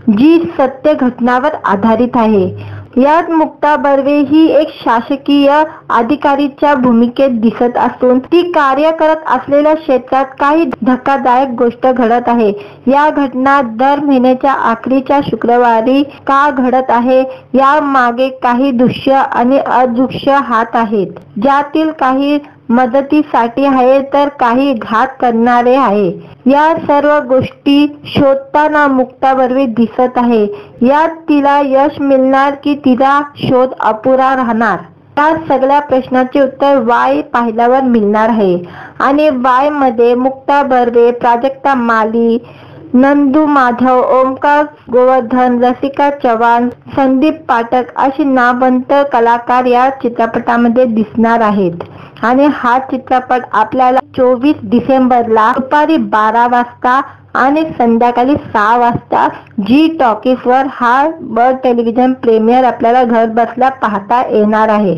जी सत्य घटनावर आधारित आहे. यात मुक्ता बर्वे ही एक शासकीय अधिकारीच्या भूमिकेत दिसत असून ती कार्य करत असलेल्या क्षेत्रात काही धक्कादायक गोष्ट घडत आहे. या घटना दर महिन्याच्या अखेरच्या शुक्रवारी का घडत आहे या मागे काही दृश्य आणि अदृश्य हात आहेत, ज्यातील काही मदतीसाठी आहे तर काही घात करणारे आहे. या सर्व गोष्टी शोधताना मुक्ता बर्वे दिसत आहे. यात तिला यश मिळणार की तिचा शोध अपुरा राहणार, या सगळ्या प्रश्नाचे उत्तर वाय पाहिल्यावर मिळणार आहे. आणि वाय मध्ये मुक्ता बर्वे, प्राजक्ता माली, नंदू माधव, ओमकार गोवर्धन, रसिका चव्हाण, संदीप पाठक अशी नामवंत कलाकार या चित्रपटामध्ये दिसणार आहेत. आणि हा चित्रपट आपल्याला 24 डिसेंबरला दुपारी 12 वाजता आणि संध्याकाळी 6 वाजता जी टॉकीज वर हा वर्ल्ड टेलिव्हिजन प्रीमियर आपल्याला घर बसल्या पाहता येणार आहे.